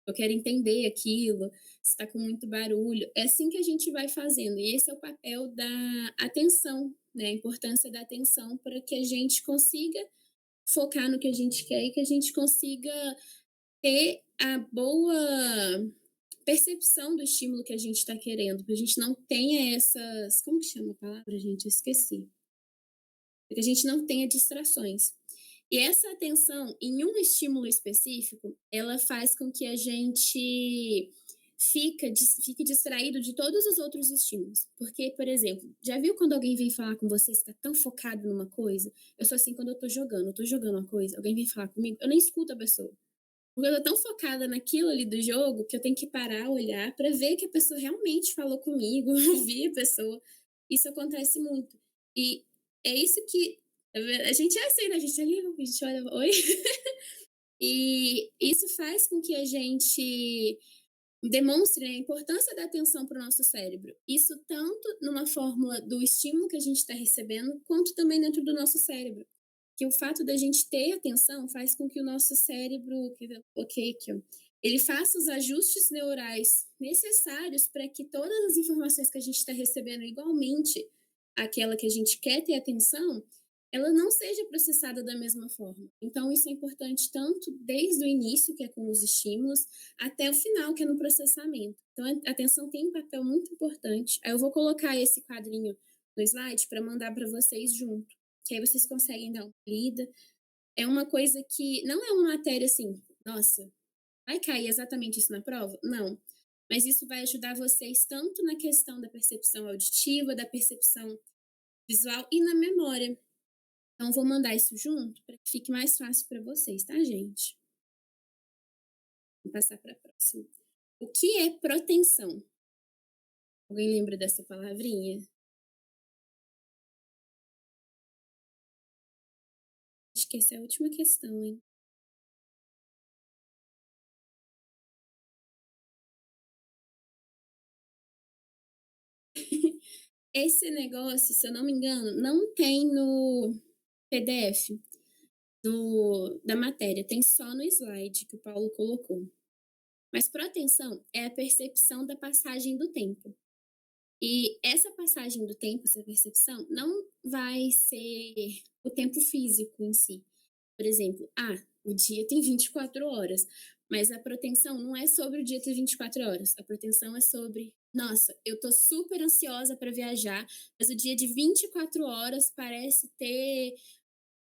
S4: Eu quero entender aquilo, se está com muito barulho. É assim que a gente vai fazendo. E esse é o papel da atenção, né? A importância da atenção para que a gente consiga focar no que a gente quer e que a gente consiga ter a boa percepção do estímulo que a gente está querendo, para a gente não tenha essas... Como que chama a palavra, gente? Eu esqueci. Para que a gente não tenha distrações. E essa atenção em um estímulo específico, ela faz com que a gente fique distraído de todos os outros estímulos. Porque, por exemplo, já viu quando alguém vem falar com você, você está tão focado numa coisa? Eu sou assim quando eu tô jogando uma coisa, alguém vem falar comigo, eu nem escuto a pessoa. Porque eu tô tão focada naquilo ali do jogo que eu tenho que parar, olhar para ver que a pessoa realmente falou comigo, ouvir a pessoa. Isso acontece muito. E é isso que a gente é assim, né? A gente ali, a gente olha, oi. E isso faz com que a gente demonstre a importância da atenção para o nosso cérebro. Isso tanto numa fórmula do estímulo que a gente está recebendo, quanto também dentro do nosso cérebro. que o fato da gente ter atenção faz com que o nosso cérebro, ele faça os ajustes neurais necessários para que todas as informações que a gente está recebendo igualmente, aquela que a gente quer ter atenção, ela não seja processada da mesma forma. Então, isso é importante tanto desde o início, que é com os estímulos, até o final, que é no processamento. Então, a atenção tem um papel muito importante. Aí eu vou colocar esse quadrinho no slide para mandar para vocês junto, que aí vocês conseguem dar uma lida. É uma coisa que não é uma matéria assim, nossa, vai cair exatamente isso na prova? Não. Mas isso vai ajudar vocês tanto na questão da percepção auditiva, da percepção visual e na memória. Então, vou mandar isso junto para que fique mais fácil para vocês, tá, gente? Vou passar para a próxima. O que é protenção? Alguém lembra dessa palavrinha? Acho que essa é a última questão, hein? Esse negócio, se eu não me engano, não tem no PDF da matéria, tem só no slide que o Paulo colocou. Mas protenção é a percepção da passagem do tempo. E essa passagem do tempo, essa percepção, não vai ser o tempo físico em si. Por exemplo, o dia tem 24 horas, mas a protenção não é sobre o dia ter 24 horas. A protenção é sobre, nossa, eu tô super ansiosa para viajar, mas o dia de 24 horas parece ter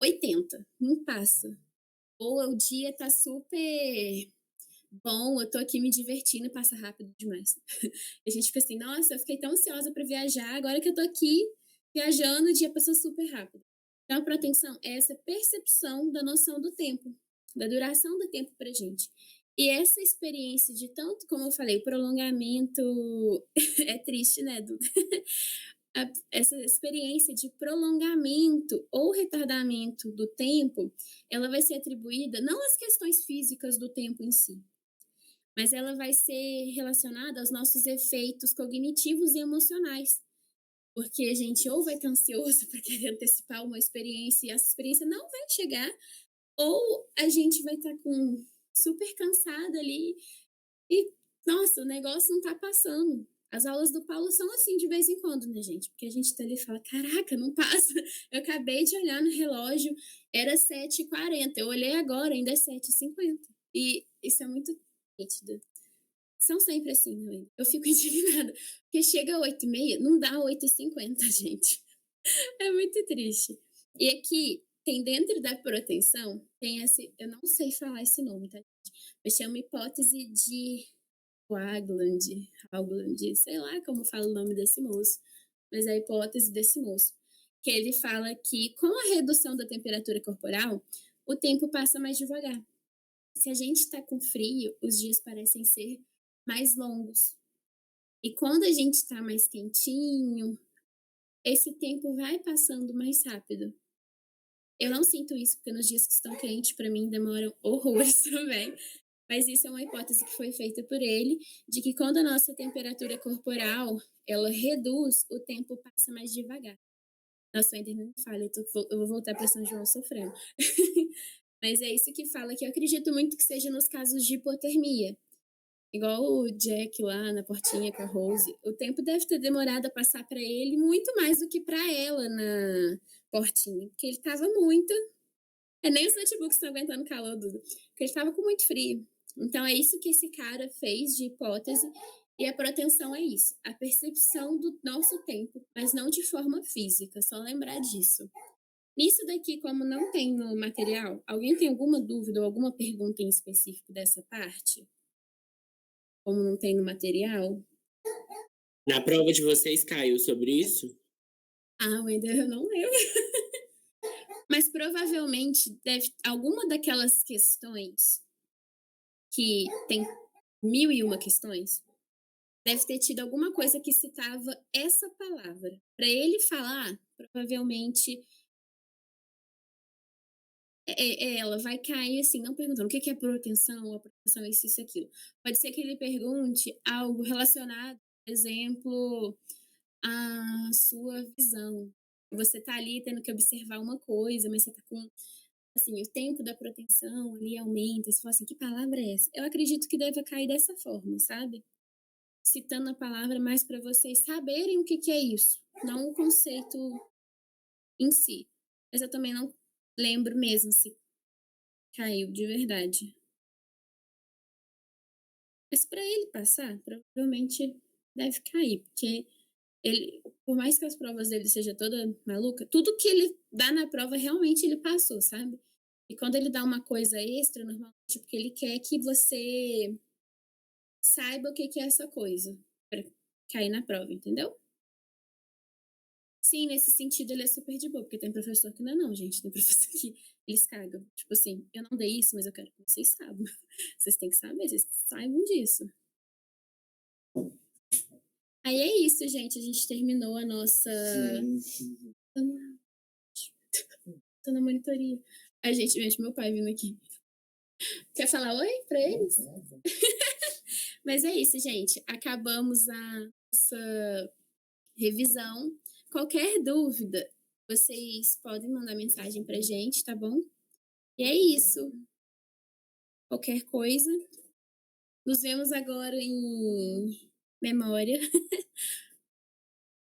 S4: 80, não passa. Ou o dia tá super bom, eu tô aqui me divertindo e passa rápido demais. A gente fica assim, nossa, eu fiquei tão ansiosa para viajar, agora que eu tô aqui viajando, o dia passou super rápido. Então, a protenção é essa percepção da noção do tempo, da duração do tempo pra gente. E essa experiência de tanto, como eu falei, prolongamento é triste, né, Duda? Essa experiência de prolongamento ou retardamento do tempo, ela vai ser atribuída não às questões físicas do tempo em si, mas ela vai ser relacionada aos nossos efeitos cognitivos e emocionais. Porque a gente ou vai estar ansioso para querer antecipar uma experiência e essa experiência não vai chegar, ou a gente vai estar super cansada ali e, nossa, o negócio não tá passando. As aulas do Paulo são assim de vez em quando, né, gente? Porque a gente tá ali e fala, caraca, não passa. Eu acabei de olhar no relógio, era 7h40. Eu olhei agora, ainda é 7h50. E isso é muito nítido. São sempre assim, né? Eu fico indignada. Porque chega 8h30, não dá 8h50, gente. É muito triste. E aqui, tem dentro da proteção, tem esse... Eu não sei falar esse nome, tá, gente? Mas chama hipótese de Haugland, sei lá como fala o nome desse moço. Mas é a hipótese desse moço. Que ele fala que com a redução da temperatura corporal, o tempo passa mais devagar. Se a gente está com frio, os dias parecem ser mais longos. E quando a gente está mais quentinho, esse tempo vai passando mais rápido. Eu não sinto isso, porque nos dias que estão quentes, para mim, demoram horrores também. Mas isso é uma hipótese que foi feita por ele, de que quando a nossa temperatura corporal, ela reduz, o tempo passa mais devagar. Nossa, ainda não me falha, eu vou voltar para São João sofrendo. Mas é isso que fala, que eu acredito muito que seja nos casos de hipotermia. Igual o Jack lá na portinha com a Rose. O tempo deve ter demorado a passar para ele muito mais do que para ela na portinha. Porque ele tava muito... nem os notebooks estão aguentando calor, Duda. Porque ele tava com muito frio. Então, é isso que esse cara fez de hipótese. E a protenção é isso. A percepção do nosso tempo, mas não de forma física. Só lembrar disso. Nisso daqui, como não tem no material, alguém tem alguma dúvida ou alguma pergunta em específico dessa parte? Como não tem no material?
S3: Na prova de vocês caiu sobre isso?
S4: Ainda eu não lembro. Mas provavelmente alguma daquelas questões que tem 1001 questões, deve ter tido alguma coisa que citava essa palavra. Para ele falar, provavelmente ela vai cair assim, não perguntando o que é proteção, a proteção é isso, aquilo. Pode ser que ele pergunte algo relacionado, por exemplo, à sua visão. Você tá ali tendo que observar uma coisa, mas você tá com, assim, o tempo da proteção ali aumenta. E você fala assim, que palavra é essa? Eu acredito que deva cair dessa forma, sabe? Citando a palavra mais para vocês saberem o que é isso, não o conceito em si. Mas eu também não lembro mesmo se caiu de verdade. Mas para ele passar, provavelmente deve cair, porque ele, por mais que as provas dele sejam toda maluca, tudo que ele dá na prova realmente ele passou, sabe? E quando ele dá uma coisa extra, normalmente porque ele quer que você saiba o que é essa coisa para cair na prova, entendeu? Sim, nesse sentido ele é super de boa, porque tem professor que não, gente. Tem professor que eles cagam. Tipo assim, eu não dei isso, mas eu quero que vocês saibam. Vocês têm que saber, vocês saibam disso. Aí é isso, gente. A gente terminou a nossa. Tô na monitoria. A gente, meu pai vindo aqui. Quer falar oi pra eles? Mas é isso, gente. Acabamos a nossa revisão. Qualquer dúvida, vocês podem mandar mensagem pra gente, tá bom? E é isso. Qualquer coisa. Nos vemos agora em memória.